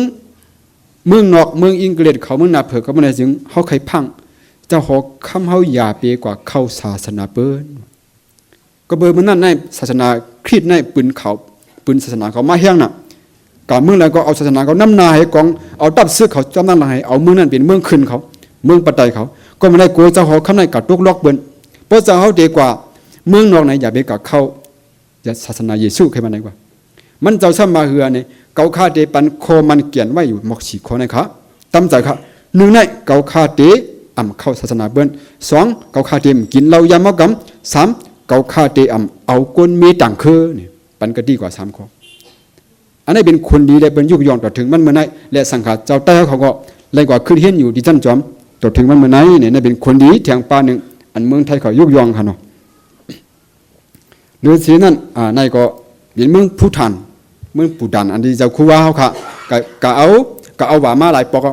นอกเมืองอังกฤษเขาเมืองนาเผือกเขาเมืองไหนจึงเขาใครพังเจ้าหอคำเขาอย่าเปกว่าเข้าศาสนาเปิ้นก็เบอร์มันนั่นในศาสนาคริสต์ในปืนศาสนาเขามาเฮี้ยงน่ะกาเมืองแล้วก็เอาศาสนาเขาน้ำนาให้กองเอาตับซื้อเขาจำนั่นให้เอาเมืองนั้นเป็นเมืองขึ้นเขาเมืองปัตไตเขาก็ไม่ได้กลัวเจ้าหอคำในกับตุกล็อกเบิ้นเพราะเจ้าเขาดีกว่าเมืองนอกไหนอย่าไปกับเขาศาสนาเยซูใครมาไหนกว่ามันเจ้าซ้ำมาเหือเนี่ยเกาคาเตปันโคมันเกียนไว้อยู่หมอกสีโคนะครับตั้มใจครับหนึ่งในเกาคาเตอ่ำเข้าศาสนาเบิ้น2เกาคาเตมกินเหล้ายามกำ3เกาคาเตอ่ำเอาก้นมีต่างคือเนี่ยปันก็ดีกว่า3ข้ออันนี้เป็นคนดีได้เป็นยุกยองต่อถึงมันเมื่อไหร่และสังขารเจ้าใต้เขาก็เลยกว่าขึ้นเห็นอยู่ดิจันจอมต่อถึงมันเมื่อไหร่เนี่ยนี่เป็นคนดีแทงปาหนึ่งอันเมืองไทยเขายุกยองค่ะเนาะหรือสีนั้นในก็เป็นเมืองผู้ทันเมืองปูดันอันที่เจ้าคู่ว่าเขาค่ะก็เอาว่ามาหลายปอก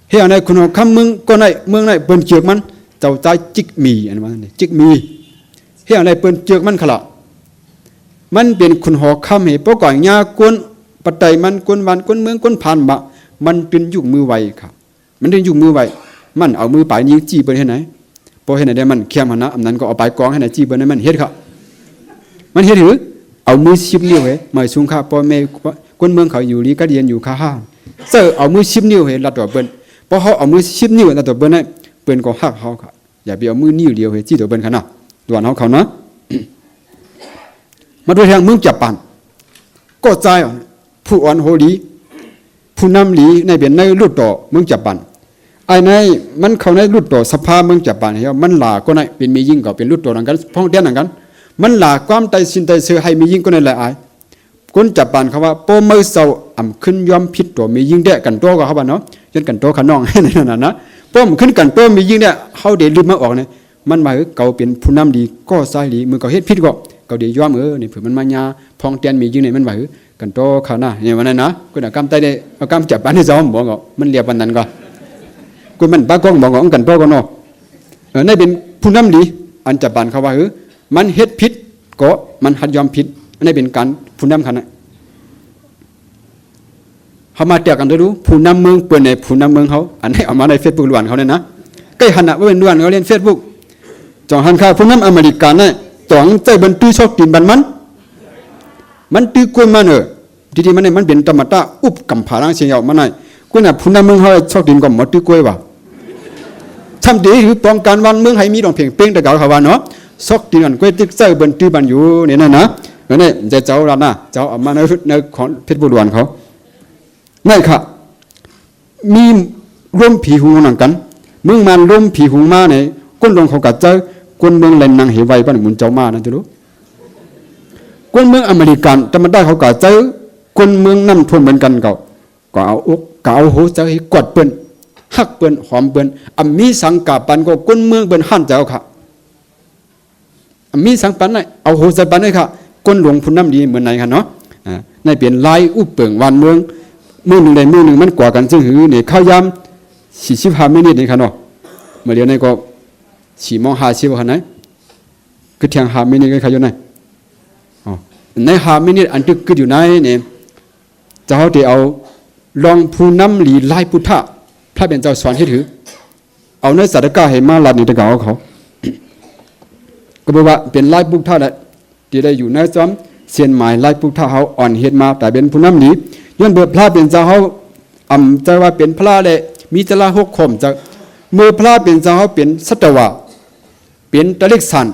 เฮียในคุณคำเมืองก็ในเมืองในเปิ้นเจือกมันเจ้าใจจิกมีอันนั้นจิกมีเฮียในเปิ้นเจือกมันขละมันเป็นคุณหอคำเหตุปก่อนยากวนปัจจัยมันกวนวันกวนเมืองกวนผ่านบะมันเป็นยุคมือไวค่ะมันเป็นยุคมือไวมันเอามือปลายนิ้วจี้เปิ้นเฮ็ดไหนพอเฮ็ดไหนได้มันเข้มหั่นนะอันนั้นก็เอาปลายกองให้ไหนจี้เปิ้นให้มันเฮ็ดค่ะมันเฮ็ดหรือเอามือชิบนิ้วเฮ้หมายสูงค่าพ่อแม่คนเมืองเขาอยู่ลีก็เรียนอยู่ค่าห้าเสื้อเอามือชิบนิ้วเฮ้ลัดตัวเปิ้นพอเขาเอามือชิบนิ้วลัดตัวเปิ้นให้เปิ้นก็หักเขาค่ะอย่าไปเอามือนิ้วเดียวเฮ้จี้ตัวเปิ้นค่ะนะด่วนเขานะมาดูทางเมืองญี่ปุ่นก็ใจผู้อ่อนโหลีผู้นำหลีในเป็นในรุ่นต่อเมืองญี่ปุ่นไอ้ในมันเขาในรุ่นต่อสภาเมืองญี่ปุ่นเฮ้มันหลาก็ในเป็นมียิ่งก็เป็นรุ่นต่อนั้นกันพ้องเดียนนั้นกันมันหลาความใจสินใจเสือให้มียิ่งก็ในหลายอายคนจับปานเขาว่าโปมือเศร้าอ่ำขึ้นยอมผิดตัวมียิ่งเดะกันตัวก็เขาบ้านเนาะจนกันตัวขนองให้ในนั้นนะป้อมขึ้นกันตัวมียิ่งเดะเขาเดี๋ยวลืมมาออกเนี่ยมันหมายเก่าเป็นผู้นำดีก็ใส่ดีมือเขาเฮ็ดผิดก็เขาเดี๋ยวยอมเนี่ยเผื่อมันมายาพองเตียนมียิ่งเนี่ยมันหมายกันตัวขาหน้าเนี่ยวันนั้นนะก็น่ะกำใจได้เอากำจับปานที่ซ้อมบอกก็มันเรียบวันนั้นก็กูมันป้ากล้องบอกก็กันตัวก็เนาะในเป็นผู้นำดีอันจับปานเขาว่ามันเฮ็ดผิดก็มันหัดยอมผิดอันนี้เป็นการผู้นำคันนะเขามาเตียกันดูผู้นำเมืองเปิดในผู้นำเมืองเขาอันนี้เอามาใน Facebook ล้วนเขาเนี่ยนะใกล้หันน่ะว่าเป็นล้วนเขาเล่น Facebook จองหันค่าผู้นำอเมริกันน่ะจองใจบรรทุกชอบกินบันมันตื้อกล้วยมันทีมันเนี่ยมันเป็นธรรมดาอุบกำผารังเสียงมันน่ะกูน่ะผู้นำเมืองเขาชอบกินก็หมดตื้อกล้วยว่ะทำดีคือป้องกันวันเมืองให้มีดอกเพ่งเป้งแต่เก่าเขาว่าเนาะซอกตีกันก็ตึกใจบนตื้อบันอยู่เนี่ยนะเนี่ยจะเจ้าละนะเจ้าเอามาในของเพชรบุรีเขานี่ค่ะมีร่มผีหุงหนังกันเมืองมันร่มผีหุงมาเนี่ยก้นลงเขากัดเจ้าก้นเมืองแลนนางเหวไว้บ้านหมุนเจ้ามานะจะรู้ก้นเมืองอเมริกันแต่มันได้เขากัดเจ้าก้นเมืองน้ำท่วมเหมือนกันก็เอาอกก็เอาหัวเจ้าให้กดเปิ้นหักเปิ้นหอมเปิ้นมีสังกาปันก็ก้นเมืองเปิ้นหั่นเจ้าค่ะมีสังปันน่ะเอาโหใส่ปันเลยค่ะก้นหลวงผู้นำดีเหมือนไหนค่ะเนาะในเปลี่ยนลายอุบเปิงวันเมืองหนึ่งใดมือหนึ่งมันกว่ากันซึ่งหือเนี่ยข้าวยำ45 มินินี่ค่ะเนาะเมื่อเดี๋ยวนี้ก็4:50ค่ะไหนคือเที่ยง5 มินิก็ค่ะอยู่ไหนใน5 มินิอันตึกคืออยู่ไหนเนี่ยจะเอาที่เอา ลองผู้นำหลีไล่พุทธะพระเป็นเจ้าสอนให้ถือเอาในสัตว์กาให้มาลัดนี่ตะกาเขาก็บอกว่าเป็นไล่พุทธะแหละที่ได้อยู่ในซ้อมเสียนหมายไล่พุทธะเขาอ่อนเฮ็ดมาแต่เป็นผู้นำหลีย้อนเบิดพระเป็นเจ้าเขาใจว่าเป็นพระเลยมีจระหกคมจากเมื่อพระเป็นเจ้าเขาเป็นสัตวะเป็นตะเล็กสัน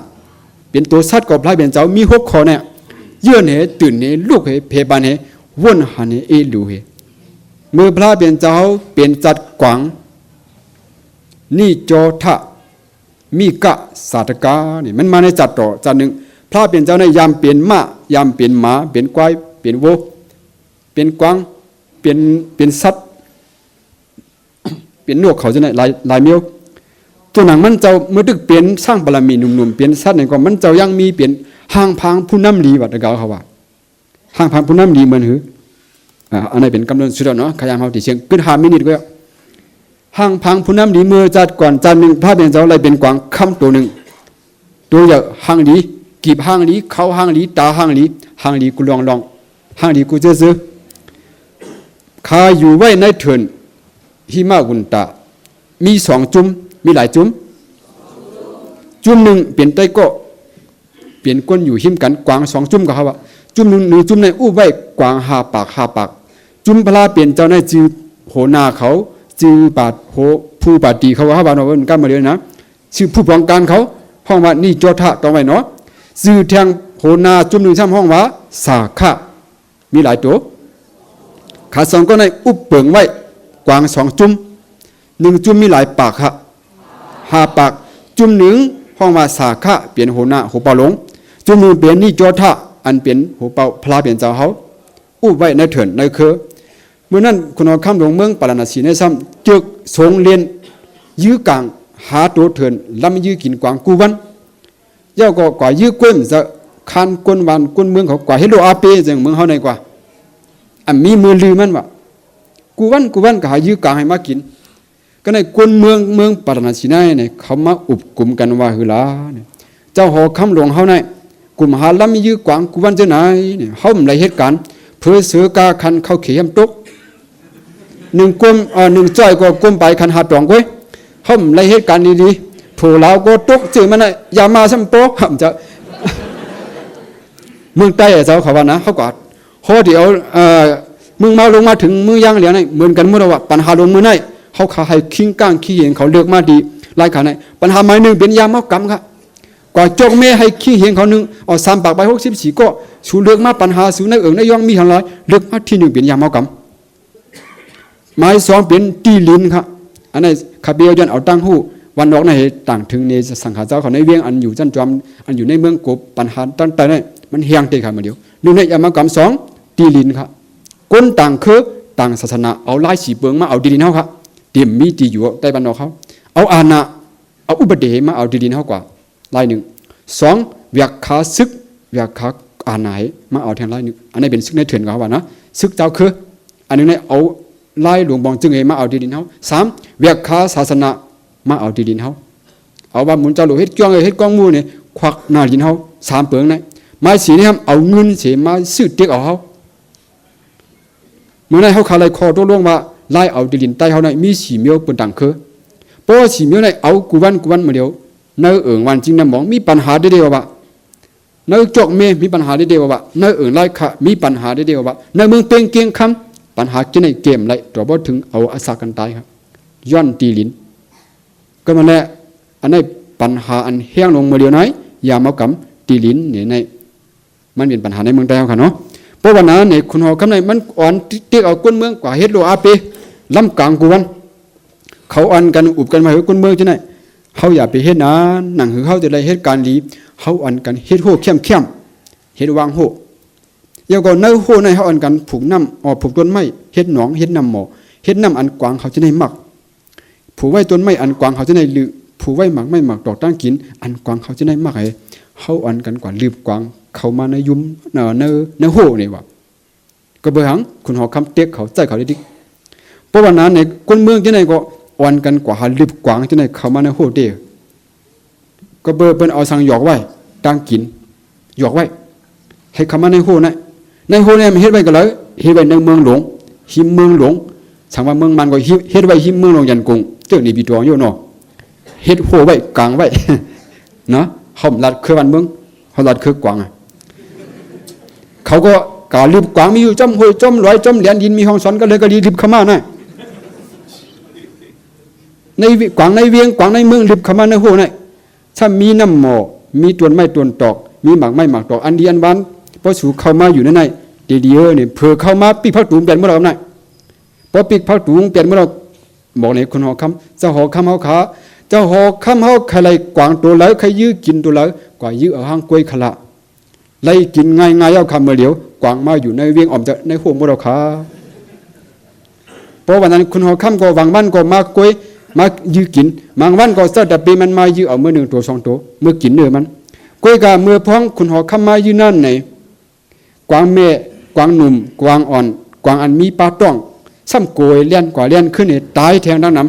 เป็นตัวสัตว์กับพระเป็นเจ้ามีหกคอเนี่ยเยื่อเนี่ยตื่นเนี่ยลูกเหเพบานเนี่ยวนหันเนี่ยลูเหเมื่อพระเป็นเจ้าเป็นจัดกวางนี่โจทะมีกะสาตกาเนี่ยมันมาในจัดต่อจัดหนึ่งพระเป็นเจ้าในยามเปลี่ยนม้ายามเปลี่ยนหมาเป็นควายเป็นวัวเป็นกวางเป็นสัตว์เป็นนกเขาจะไหนลายเมียวตัวหนังมันเจ้าเมื่อดึกเปลี่ยนสร้างบารมีหนุ่มๆเปลี่ยนสัตว์ไหนก็มันเจ้ายังมีเปลี่ยนห่างพังผู้นำดีวัดกาเขาว่าห่างพังผู้นำดีเหมือนหืออันนี้เป็นกำลังสุดเนาะขยามเขาติเชียงขึ้น5 มินิก็ห่างพังผู้นำดีเมื่อจัดก่อนจัดหนึ่งพระเป็นเจ้าอะไรเป็นกวางคำตัวหนึ่งตัวใหญ่ห่างดีกีบห่างดีเขาห่างดีตาห่างดีกูลองห่างดีกูเจอข้าอยู่ไว้ในเถินหิมากุนตามี2 จุ่มมีหลายจุ่มหนึ่งเปลี่ยนไตก็เปลี่ยนก้นอยู่หิมกันกวาง2 จุ่มกับเขาว่าจุ่มหนึ่งจุ่มในอู้ไว้กวาง5 ปากจุ่มพลาเปลี่ยนเจ้าในจือโหนาเขาจือบาดโหผู้บาดดีเขาว่าบาดเอาไว้กันมาเลยนะชื่อผู้ป้องกันเขาห้องว่านี่โจทะต้องไว้เนาะจือแทงโหนาจุ่มหนึ่งซ้ำห้องว่าสาขะมีหลายตัวขา2ก็ในอุบเปิงไว้กวาง2 จุ่ม1 จุ่มมีหลายปากค่ะ5 ปากจุ่มหนึ่งห้องว่าสาขะเปลี่ยนโหนาโหเปาหลงจุ่มหนึ่งเปลี่ยนนี่โจทะอันเป็นโหเปาพลาเปลี่ยนเจ้าเขาอุบไว้ในเถินในคือเมื่อนั้นคุณเอาคำหลวงเมืองปาราณสีในซ้ำจึกทรงเรียนยื้อกลางหาตัวเถินลำยื้อกินกวางกูวันเย้าก็กว่ายื้อก้นจะคันก้นวันก้นเมืองเขากว่าเฮโลอาเปจังเมืองเขาในกว่าอันมีมือลือมันว่ากูวันก็หายื้อกลางให้มากินก็ในก้นเมืองปาราณสีในเนี่ยเขามาอุบกลุ่มกันว่าฮือลาเนี่ยเจ้าหอคำหลวงเขาในกลุ่มหาลำยื้อกวางกูวันเจ้าไหนเนี่ยเขาไม่ได้เหตุการณ์เพื่อเสือกาคันเข้าเขียมตก1 ก้ม1 จ้อยก็ก้มไปคันหาตรองก้อยห่มไรเหตุการณ์ดีๆถูเราก็ตกจืดมันน่ะอย่ามาซ้ำโต๊ะห่มจะเมืองใต้เจ้าเขาว่านะเขากอดโหเดี๋ยวมึงมาลงมาถึงมือย่างเหลียวนี่เหมือนกันเมื่อเราว่าปัญหาลงมือไหนเขาขาให้คิงก้างขี้เห็นเขาเลือกมาดีไล่ขาไหนปัญหาหมายหนึ่งเป็นยาเมากำครับกว่าจกเมให้ขี้เห็นเขาหนึ่งเอา3 ปากไป64ก็สูเลือกมาปัญหาสูในในย่องมีหันร้อยเลือกมาที่1เป็นยาเมากำหมาย2เป็นตีลินครับอันนี้ขับเบียยันเอาตั้งหูวันนอกในต่างถึงในสังขารเจ้าเขาในเวียงอันอยู่จันจอมอันอยู่ในเมืองกบปัญหาตั้งแต่นั้นมันเฮียงเตะขามาเดียว1ในยามากำ2ตีลินครับก้นต่างคือต่างศาสนาเอาไล่สีเบิงมาเอาดีลินเขาครับเตรียมมีตีอยู่ใต้บ้านนอกเขาเอาอาณาเอาอุบัติเหตุมาเอาดีลินเขากว่าไล่1 2เวียกขาซึกเวียกขาอาณามาเอาแทนไล่1อันนี้เป็นซึกในเถื่อนเขาว่านะซึกเจ้าคืออันนึงในเอาไล่หลวงบองจึงเอมาเอาดีดินเขา3เวียกขาศาสนามาเอาดีดินเขาเอาว่าหมุนเจ้าหลวงเฮ็ดจ้องเฮ็ดกองมูเนี่ยควักหน้าดินเขา3 เปิงนะไม้สีนี่ครับเอาเงินเสียมาซื้อเตียกเอาเขาเมื่อไหร่เขาขาไล่คอตัวล่วงว่าไล่เอาดีดินใต้เขาในมีสีเมียวเป็นต่างคือเพราะสีเมียวในเอากูวันมาเดียวเนื้อวันจริงน้ำหมองมีปัญหาได้เดียวว่าเนื้อจกเมมีปัญหาได้เดียวว่าเนื้อไล่ขามีปัญหาได้เดียวว่าเนื้อเมืองเตียงเกียงคำปัญหาจะในเกมไรตัวบ่ถึงเอาอาสากันตายครับย้อนตีลินก็มาแล้วอันนี้ปัญหาอันเฮี้ยงลงมาเดียวไหนอย่ามากำตีลินเนี่ยในมันเป็นปัญหาในเมืองไทยค่ะเนาะเพราะวันนั้นเนี่ยคุณหอคำในมันอ่อนเตี้ยเอาก้นเมืองกว่าเฮ็ดโลอาเปลำกลางกูวันเขาอ่อนกันอุบกันมาเฮ็ดก้นเมืองที่ไหนเขาอย่าไปเฮ็ดนะหนังหือเขาจะได้เฮ็ดการดีเขาอ่อนกันเฮ็ดโหเข้มเฮ็ดวางโหเดี๋ยวก่อนเนื้อโหในเขาอันกันผูกน้ำผูกต้นไม้เฮ็ดหนองเฮ็ดน้ำหมอเฮ็ดน้ำอันกวางเขาจะได้หมักผูกไว้ต้นไม้อันกวางเขาจะได้ลือผูกไว้หมักไม่หมักดอกตั้งกินอันกวางเขาจะได้หมักไอ้เขาอันกันกว่าลืบกวางเขามาในยุ้มเนื้อโหนี่วะก็เบอร์หังคุณหอคำเต็กเขาใจเขาได้ดิเพราะวันนั้นในคนเมืองที่ไหนก็อ่อนกันกว่าลืบกวางที่ไหนเขามาในโหเดียก็เบอร์เป็นเอาสังหยอกไว้ตั้งกินหยอกไว้ให้เขามาในโหในโหเนี่ยมันเฮ็ดไว้ก็เลยเฮ็ดไว้ในเมืองหลวงหิมเมืองหลวง ช่างว่าเมืองมันก็เฮ็ดไว้หิมเมืองลงยันกงเจ้านี่ปีตัวอยู่เนาะเฮ็ดโหไว้กลางไว้ เนาะเฮาลัดคือวันเมืองเฮาลัดคือกวางเขาก็กาลืบกวางมีอยู่จ้ำห้วยจ้ำลอยจ้ำเหรียญดินมีห้องสอนก็เลยก็รีบเข้ามานะในกวางในเวียงกวางในเมืองรีบเข้ามาในโหน่ะถ้ามีน้ำหมอมีตวนไม้ตวนตอกมีหมากไม้หมากตอกอันดีอันบานพอสู่เข้ามาอยู่ในนั้นดีๆเนี่ยเผื่อเข้ามาปีกพักตูงเปลี่ยนเมื่อเราน่ะพอปีกพักตูงเปลี่ยนเมื่อเราบอกในคนหอคำเจ้าหอคำเฮาขาเจ้าหอคำเฮาใครกวางตัวแล้วใครยื้อกินตัวแล้วกว่ายื้อเอาห้างกล้วยขละไล่กินง่ายๆเอาคำเมื่อเดียวกวางมาอยู่ในเวียงออมจะในห่วงเมื่อเราขาเพราะวันนั้นคนหอคำก็วางบ้านก็มากล้วยมายื้อกินบางวันก็เสด็จปีมันมายื้อเอาเมื่อหนึ่งตัวสองตัวเมื่อกินเนื้อมันกล้วยกาเมื่อพ้องคนหอคำมายื้อนั่นไหนกวางแม่กวางหนุ่มกวางอ่อนกวางอันมีปลาต้องซ้ำโกยเลี้ยนกว่าเลี้ยนขึ้นเนี่ยตายแทงดังน้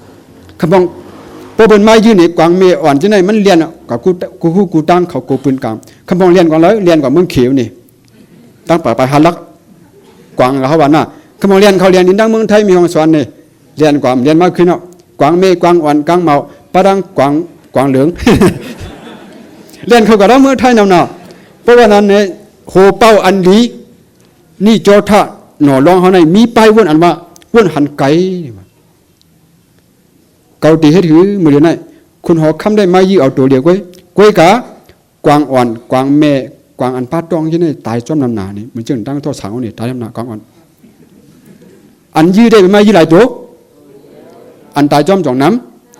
ำคำบอกพอเป็นไม้ยืนเนี่ยกวางเมย์อ่อนจะไหนมันเลี้ยนกับกูตั้งเขากูปืนกลางคำบอกเลี้ยนกว่าแล้วเลี้ยนกว่าเมืองเขียวนี่ตั้งป่าไปหาลักกวางเขาว่าน่ะคำบอกเลี้ยนเขาเลี้ยนดินดังเมืองไทยมีห้องสอนเนี่ยเลี้ยนกว่าเลี้ยนมากขึ้นเนาะกวางเมย์กวางอ่อนกวางเมาปลาดังกวางเหลือง เลี้ยนเขากับเราเมืองไทยเนาะเพราะว่านั้นเนี่ยโหเป้าอันดีนี่โจทะหน่อรองเขาในมีป้ายว่นอันว่าว่นหันไก่เกาตีให้ถือมือเดียวนั่นคุณหอคำได้มายื้อเอาตัวเดียวกล้วยกากวางอ่อนกวางแม่กวางอันป้าตองที่นี่ตายจ้อมน้ำหนานี่มันจึงตั้งโทษสังนี่ตายน้ำหนากวางอ่อนอันยื้อได้มายื้อหลายตัวอันตายจ้อมจ่องน้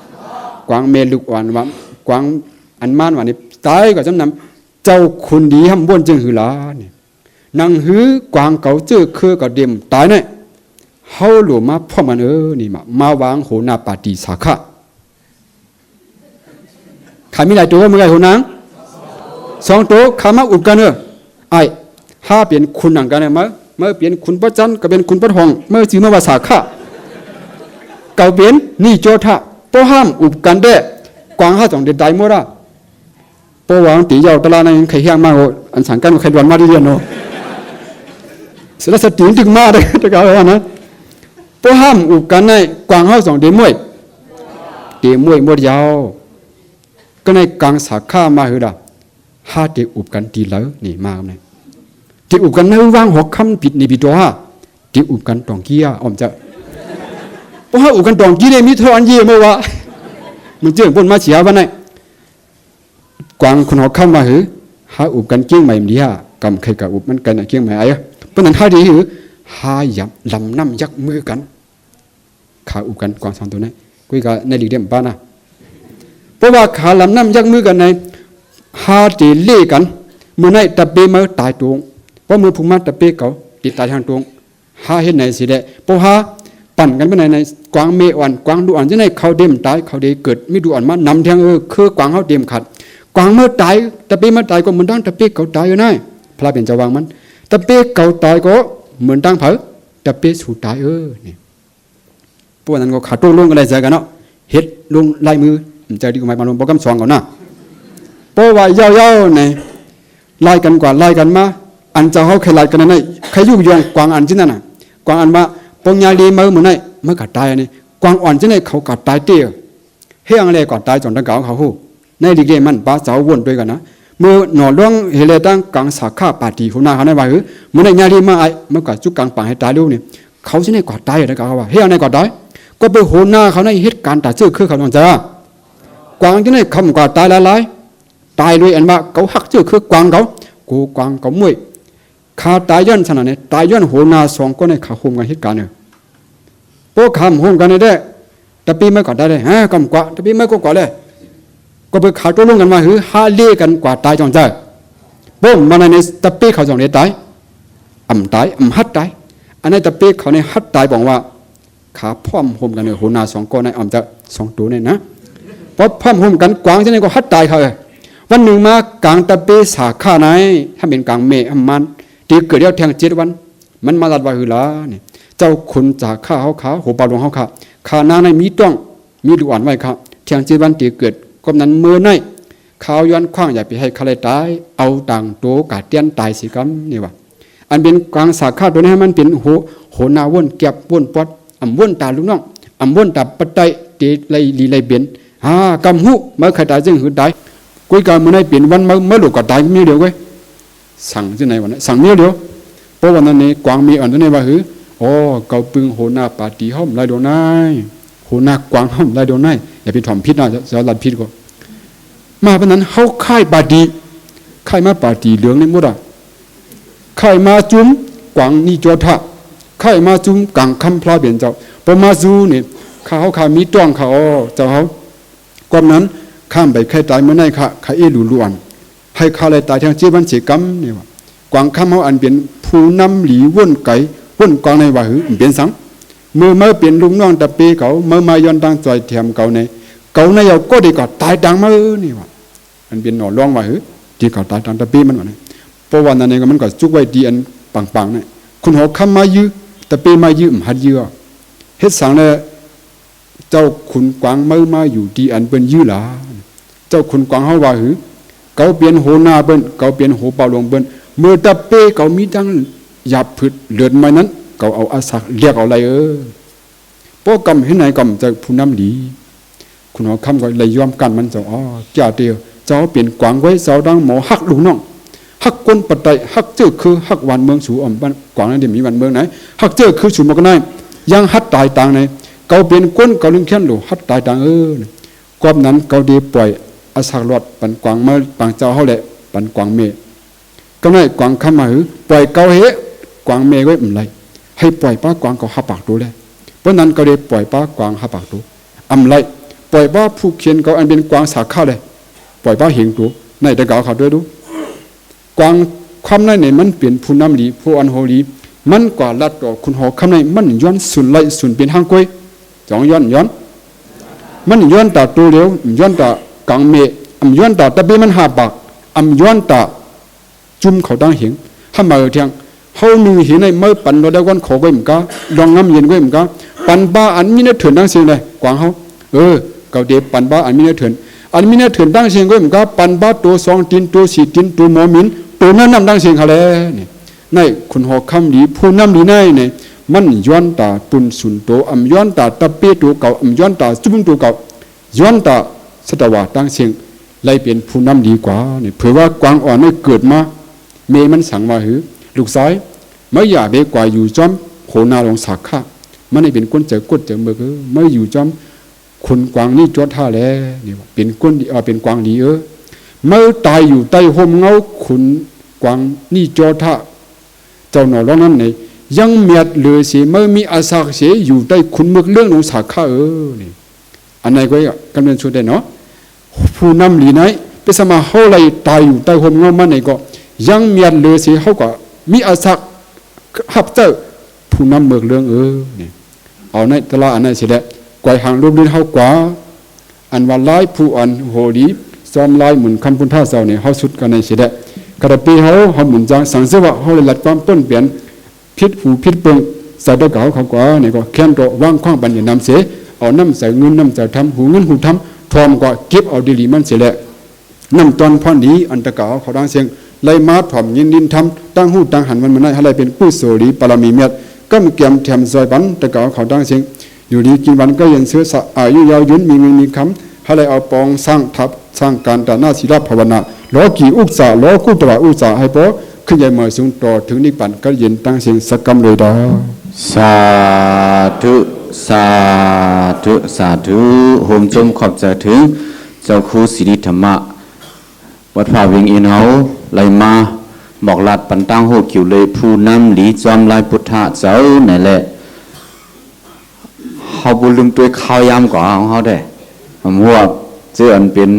ำกวางแม่ลูกอ่อนว่ากวางอันม่านว่านี่ตายกับจ้อมน้ำเจ้าคุณดีห้ำบ้วนจึงหือลาเนี่ยนังหือกวางเก่าเจอคือกับเดียมตายเนี่ยเฮาหลวมาพ่อมันนี่มาวางโหนาปาติสาขะขามีหลายตัวเมื่อไรโหนางสองตัวขามาอุบกันไอ้ห้าเปลี่ยนคุณหนังกันเนี่ยเมื่อเปลี่ยนคุณพระจันทร์ก็เป็นคุณพระทองเมื่อจื้อมาว่าสาขะเก่าเปลี่ยนนี่โจทะป้อห้ามอุบกันได้กวางห้าสองเด็ดได้หมดอ่ะป้อวางตีเยาวตลาดนั้นใครเฮี้ยงมากอันสังกันใครดวนมาดีเดียวเนาะเสร็จแล้วสติถึงมาเลยจะกล่าวว่านะป้อห้ามอุบกันในกวางห้าสองเดมวยหมดยาวก็ในกลางสาขามาหือดาห้าเดอุบกันตีแล้วนี่มาเนี่ยเดอุบกันในว่างหัวคำผิดนี่ผิดตัวห้าเดอุบกันตองกี้อมจะป้อห้าอุบกันตองกี้ได้มีเท่าอันเยี่ยมวะมันเจื่องบนมาเสียวันไหนกวางคนหัวคำมาหือห้าอุบกันเกี้ยงใหม่ดีฮะกำใครกับอุบมันกันเกี้ยงใหม่ไอ้เพราะนั้นห้าดีหือห้ายับลำน้ำยักมือกันขาอุบกันกวางสองตัวนี้คุยกับในหลีกเดียมป้านะเพราะว่าขาลำน้ำยักมือกันในห้าตีเล่กันเมื่อในตะเปมาตายตวงเพราะมือพุ่งมาตะเปเขาติดตายทางตวงห้าเห็นไหนสิเดะเพราะห้าปั่นกันไปในกวางเมอ่อนกวางดูอ่อนจะในเขาเดมตายเขาเดเกิดไม่ดูอ่อนมานำแทงคือกวางเขาเดมขัดกวางเมื่อตายตะเปมาตายก็เหมือนตั้งตะเปเขาตายอยู่นั่นพระเป็นเจ้าวางมันตะเปเขาตายก็เหมือนตั้งเผาตะเปสูตายนี่พวกนั้นก็ขาดตัวลงกันเลยใจกันเนาะเฮ็ดลงลายมือใจดีกว่ามาลงโปรแกรมสองก่อนนะเพราะว่ายาวๆเนี่ยไล่กันกว่าไล่กันมาอันจะเขาใครไล่กันนั่นใครยุ่งยงกวางอันที่นั่นน่ะกวางอันมาปงยาลีมือเหมือนไหนเมื่อกัดตายนี่กวางอ่อนที่ไหนเขากัดตายเตี้ยเฮียงอะไรกัดตายจนตะเกาเขาหูในดีเกมันป้าสาววนด้วยกันนะเมื่อหน่อล่วงเฮเลตั้งกลางสาขาปาตีหัวหน้าเขาในว่าเมื่อในยาลีมาไอเมื่อกัดจุกกลางป่าให้ตายดูนี่เขาที่ไหนกัดตายอะไรกันเขาว่าเฮียงอะไรกัดตายก็ไปโหนหน้าเขาในเหตุการณ์ตัดเชือกคือเขาต้องจ้ากวางที่ไหนคำกว่าตายละลายตายด้วยอันว่าเขาหักเชือกคือกวางเขากูกวางเขามวยขาตายย้อนขนาดนี้ตายย้อนโหนหน้าสองก็ในขาโฮมกันเหตุการณ์เนี่ยพวกคำโฮมกันได้แต่ปีไม่กอดได้เลยฮะคำกว่าแต่ปีไม่ก็กอดเลยก็ไปขาตัวลงกันมาหือฮาเล่กันกว่าตายจงใจพวกมันในแต่ปีเขาจงได้ตายตายฮัดตายอันนี้แต่ปีเขาในฮัดตายบอกว่าขาพร้อมโฮมกันเนี่ยโหนาสองก้อนในจะสองตัวเนี่ยนะพอพร้อมโฮมกันกวางที่นี่ก็ฮัดตายเขาเลยวันหนึ่งมากลางตะเปสาขาไหนถ้าเป็นกลางเมฆมันตีเกิดเดียวแทง7 วันมันมาลัดว่าหือละเนี่ยเจ้าคุณจากข้าเขาขาหัวปลาหลวงเขาขาหน้าในมีต้องมีดูอ่อนไว้ครับแทง7 วันตีเกิดก็นั้นเมื่อในข้าวย้อนคว้างอย่าไปให้ใครตายเอาต่างโตกาเตียนตายสิครับนี่ว่าอันเป็นกลางสาขาตัวนี้มันเป็นโหนาว่นเก็บว่นปอด วนตาลูกน้องวนตาปัดไตเตไลลีไลเบียนกำหูเมื่อใครตายจึงหือตายกุยกาเมื่อไหร่เปลี่ยนวันเมื่อหลุดก็ตายมีเดียวก็สั่งที่ไหนวันนั้นสั่งมีเดียวเพราะวันนั้นนี่กวางมีอันนั้นว่าหือโอ้เกาปึงโหนาปาตีห้อมไล่โดนได้โหนากวางห้อมไล่โดนได้อย่าไปถ่อมพิษนะจะลัดพิษก็มาเพราะนั้นเขาค่ายปาตีค่ายมาปาตีเหลืองนี่มุดอ่ะค่ายมาจุ้มกวางนี่จอทะค่ายมาจุ้มกังคำพลาเปลี่ยนเจ้าพอมาจูนี่เขามีต้องเขาเจ้าเขาก่อนนั้นข้ามไปใครตายเมื่อไหร่ค่ะใครหลุล้วนให้ข้าเลยตายทางจีบันเสกรรมนี่ว่ากวางคำเขาอันเป็นผู้นำหลีว่นไก่ว่นกวางในว่าหือเปลี่ยนสังเมื่อเปลี่ยนลุงน้องตะปีเขาเมื่อมาย้อนตั้งใจเทียมเขาในเอาก็ดีก็ตายดังมานี่ว่ามันเป็นหน่อร่องว่าหือที่เขาตายดังตะปีมันว่านี่เพราะวันนั้นเองมันก็จุกไว้ดีอันปังๆนี่คุณหัวคำมายื้อตะปีมายื้อหัดยื้อเฮ็ดสังเลยเจ้าขุนกวางเมื่อมาอยู่ดีอันเป็นยื้อหลาเจ้าขุนกวางเขาว่าหือเขาเปลี่ยนโหนาเบิ้นเขาเปลี่ยนโหเป่าลงเบิ้นเมื่อตะเป้เขามีดังหยาบผึดเลือดมานั้นเขาเอาอาศักเรียกเอาอะไรเพราะกำเห็นไหนกำจะผู้นำดีคุณหัวคำก็เลยยอมกันมันจะจ่าเดียวเจ้าเปลี่ยนกวางไว้เจ้าดังหมอหักลูกน้องหักก้นปัดไตหักเจอคือหักวันเมืองสูบ้านกวางนั้นเดี๋ยวมีวันเมืองไหนหักเจอคือสูมกันไหนยังหัดตายต่างในเขาเปลี่ยนก้นเขาลึงแค้นหลูหัดตายต่างกอบนั้นเขาดีปล่อยอาศักรอดปันกวางเมื่อปังเจ้าเขาแหละปันกวางเมย์ก็ไหนกวางคำมาหือปล่อยเขาเหกวางเมย์ไว้ไม่ไรให้ปล่อยป้ากวางเขาหับปากดูเลยเพราะนั้นเขาได้ปล่อยป้ากวางหับปากดูไรปล่อยป้าผู้เขียนเขาอันเป็นกวางสาข้าเลยปล่อยป้าเห็นดูในตะเกาเขาด้วยดูกวางความในเนี่ยมันเปลี่ยนผู้นำหลีผู้อันโหลีมันกว่าลัดต่อคุณหอคำในมันย้อนสุนไล่สุนเป็นห้างก้อยจองย้อนมันย้อนตาตัวเดียวย้อนตากังเมย้อนตาตะเบมันหาปากย้อนตาจุ่มเขาตั้งเห็นห้ามมาเทียงเขาหนึ่งเห็นในเมื่อปันเราได้วันขอไว้เหมือนกันลองน้ำเย็นไว้เหมือนกันปันบ้าอันมีเนื้อเถื่อนตั้งเสียงเลยกวางเขาเขาเดปันบ้าอันมีเนื้อเถื่อนมีเนื้อเถื่อนตั้งเสียงไว้เหมือนกันปันบ้าตัวสองตีนตัวสี่ตีนตัวหมอมินตัวนั้นนำตั้งเสียงเขาเลยนี่ในคุณหอคำดีผู้นำดีในเนี่ยมันย้อนตาปุ่นสุนโตย้อนตาตะเปียตัวเก่าย้อนตาจุ่มตัวเก่าย้อนตาสตวาตั้งเสียงไล่เปลี่ยนผู้นำดีกว่าเนี่ยเผื่อว่ากวางอ่อนนี่เกิดมาเมมันสั่งมาหือลูกซ้ายไม่อยากเบกว่าอยู่จอมโหนาลงสักข้ามันไม่เป็นก้นเจอกดเจอเมื่อไม่อยู่จอมคุณกวางนี่จอดท่าแล้วนี่เป็นก้นดีเป็นกวางดีเมื่อตายอยู่ใต้ห่มเงาขุนกวางนี่จอดท่าเจ้าหน่อร้องนั้นเนี่ยยังเมียดเหลือเสียเมื่อมีอาสาเสียอยู่ใต้ขุนเมือกเรื่องลงสักข้านี่อันไหนก็กำลังช่วยได้เนาะผู้นำหลีไหนไปสมาเขาเลยตายอยู่ใต้ห่มเงามันไหนก็ยังเมียดเหลือเสียเขาก็มีอาศักหับเจ้าผู้นำเมืองเรื่องนี่เอาในตลาดอันนั้นเสียแล้วกวยหางรูปดินเขากว่าอันว่าไล่ผู้อันโหดีซ้อมไล่หมุนคำพุทธาเจ้าเนี่ยเขาสุดกันในเสียแล้วกระปีเขาหมุนจังสังเสวะเขาเลยหลัดความต้นเปลี่ยนพิษหูพิษเปิงใส่ตะเกาเขากว่าเนี่ยก็แค้นตัวว่างคว้างปัญญานำเสียเอาน้ำใส่เงินน้ำใส่ทำหูเงินหูทำทอมก็เก็บเอาดีลีมันเสียแล้วน้ำตอนพ่อดีอันตะเกาเขาดังเสียงไล่มาถ่อมยินดินทำตั้งหูตั้งหันมันได้อะไรเป็นผู้โสรีปรมีเมียดก็มีเกี่ยมแถมซอยบันตะเกาเขาดังเสียงอยู่ดีกินวันก็ยังเสือสะอายุยาวยืนมีเงินมีคำอะไรเอาปองสร้างทับสร้างการตาหน้าศิลปภาวนาล้อกี่อุกษาล้อคู่ตระอุกษาให้พอขึ้นใหญ่มาสูงต่อถึงนิพพานก็เย็นตั้งเสียงสักกำเลยดาสาธุสาธุสาธุโฮมจมขอบใจถึงเจ้าครูสิริธรรมะวัดพระเวียงอินเฮาไลมาบอกลัดปันตั้งโหกิวเลยผู้นำหลีจอมลายพุทธะเจ้านั่นแหละเขาบุลืมตัวข้าวยำก่อนของเขาได้มัวเจ้าอันเป็น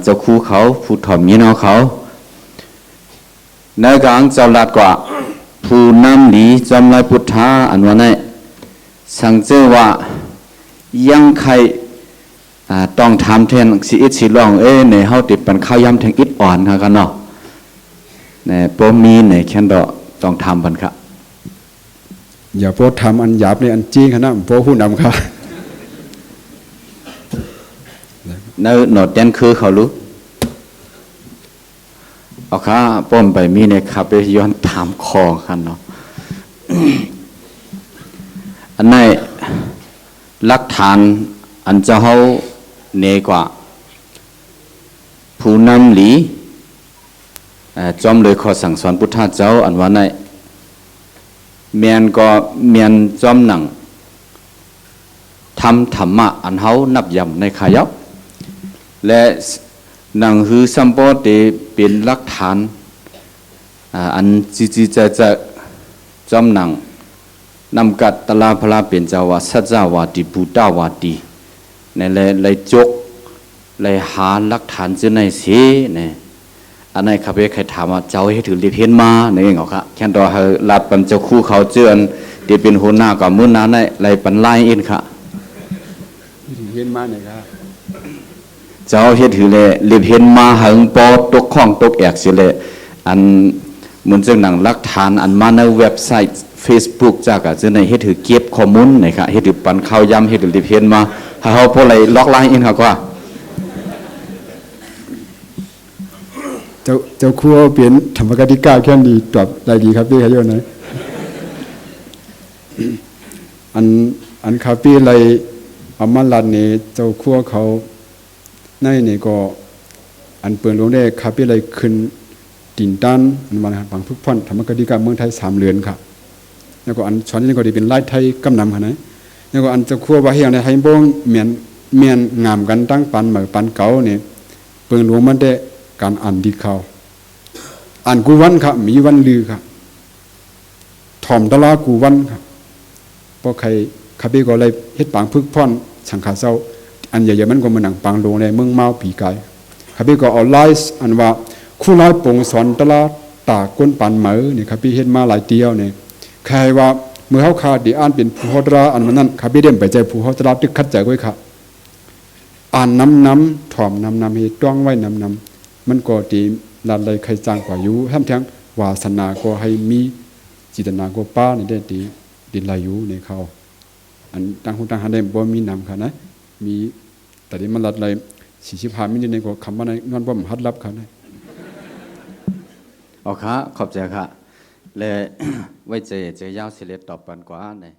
เจ้าครูเขาผู้ถ่อมยินเอาเขาในกลางเจ้าลัดกว่าผู้นำหลีจอมลายพุทธะอันว่าไงสังเจว่ายังใครต้องทำแทนสิอิดสิลองในเฮาติดปันข้าวยำแทงอิดอ่อนค่ะกันเนาะในโปมีในแค่ดอกต้องทำปันค่ะอย่าโพทำอันหยาบในอันจริงค่ะนะโพผู้นำค่ะในหนอดแดนคือเขารู้เอาค่ะป้อมไปมีในขับไปย้อนถามคอกันเนาะ อันนั้นหลักฐานอันจะเฮาเนกว่าผู้นำหลีจอมเลยขอสั่งสอนพุทธเจ้าอันว่าในเมียนก็เมียนจอมหนังทำธรรมะอันเฮานับยำในขายบและหนังฮือสัมปอเตเป็นหลักฐานอันจีจะจอมหนังนำกัดตลาพลาเป็นเจ้าว่าสัจจาวาติปุตตาวาติในเลยจกเลยหาหลักฐานจะในเสียเนี่ยอันนั้นข้าพเจ้าใครถามว่าเจ้าให้ถือรีบเห็นมาในเองเหรอครับแค่รอให้ลัดปันเจ้าคู่เขาเจือนเดี๋ยวเป็นหัวหน้ากับมื้อนั้นในเลยปันไล่เองค่ะเห็นมาเนี่ยครับเจ้าเฮ็ดถือเลยรีบเห็นมาหึงปอตกข้องตกแอกสิเลยอันเหมือนเรื่องหนังหลักฐานอันมาในเว็บไซต์ Facebook จากอ่ะจะในเฮ็ดถือเก็บข้อมูลนะครับเฮ็ดถือปันข้าวย้ำเฮ็ดถือรีบเห็นมาให้เฮาพอเลยล็อกไลน์เองครับว่าเจ้าครัวเปลี่ยนธรรมกติกาแค่นี้ตอบได้ดีครับพี่ขยโยนนะอันคาปีไรอามาลันนี่เจ้าครัวเขาในนี่ก็อันเปิดลงได้คาปีไรขึ้นตินตันอันมันบางพึกพ่อนธรรมกติกาเมืองไทย3 เรือนครับแล้วก็อันช้อนนี่ก็ได้เป็นไล่ไทยกำนำค่ะนะแล้วก็อันเจ้าครัวว่าเฮียในไทยบ้งเมียนงามกันตั้งปันเหมือปันเก่าเนี่ยเปิดลงมันได้การอ่านดีเขาอ่านกูวันครับมีวันลือครับถ่อมตลากูวันครับเพราะใครขับไปก็เลยเฮ็ดปางพึกพ่อนสังขาเศร้าอันใหญ่ๆมันก็มาหนังปางลงในเมืองเมาปีกายขับไปก็เอาไลส์อันว่าคู่ร้อยปงสอนตลาตาก้นปันเหมือเนี่ยขับไปเฮ็ดมาหลายเตียวเนี่ยใครว่าเมื่อเขาขาดดีอ่านเป็นผู้ฮอดราอันมันนั่นขับไปเด่มไปใจผู้ฮอดราตึกคัดใจไว้ครับอ่านน้ำถ่อมน้ำเฮ็ดจ้องไว้น้ำมันก็ตีลัดเลยใครจ้างกว่าอยู่ทั้งวาสนาก็ให้มีจิตนาก็ป้าในได้ตีดินลายุในเขาอันต่างคนต่างหาได้บ่มีนำค่ะนะมีแต่ที่มันลัดเลย45 มิลลิในก็คำว่าในนอนบ่มฮัดรับเขานะอ๋อค่ะขอบใจค่ะและไว้ใจยาวสิเลตตอบปันกว่าเนี่ย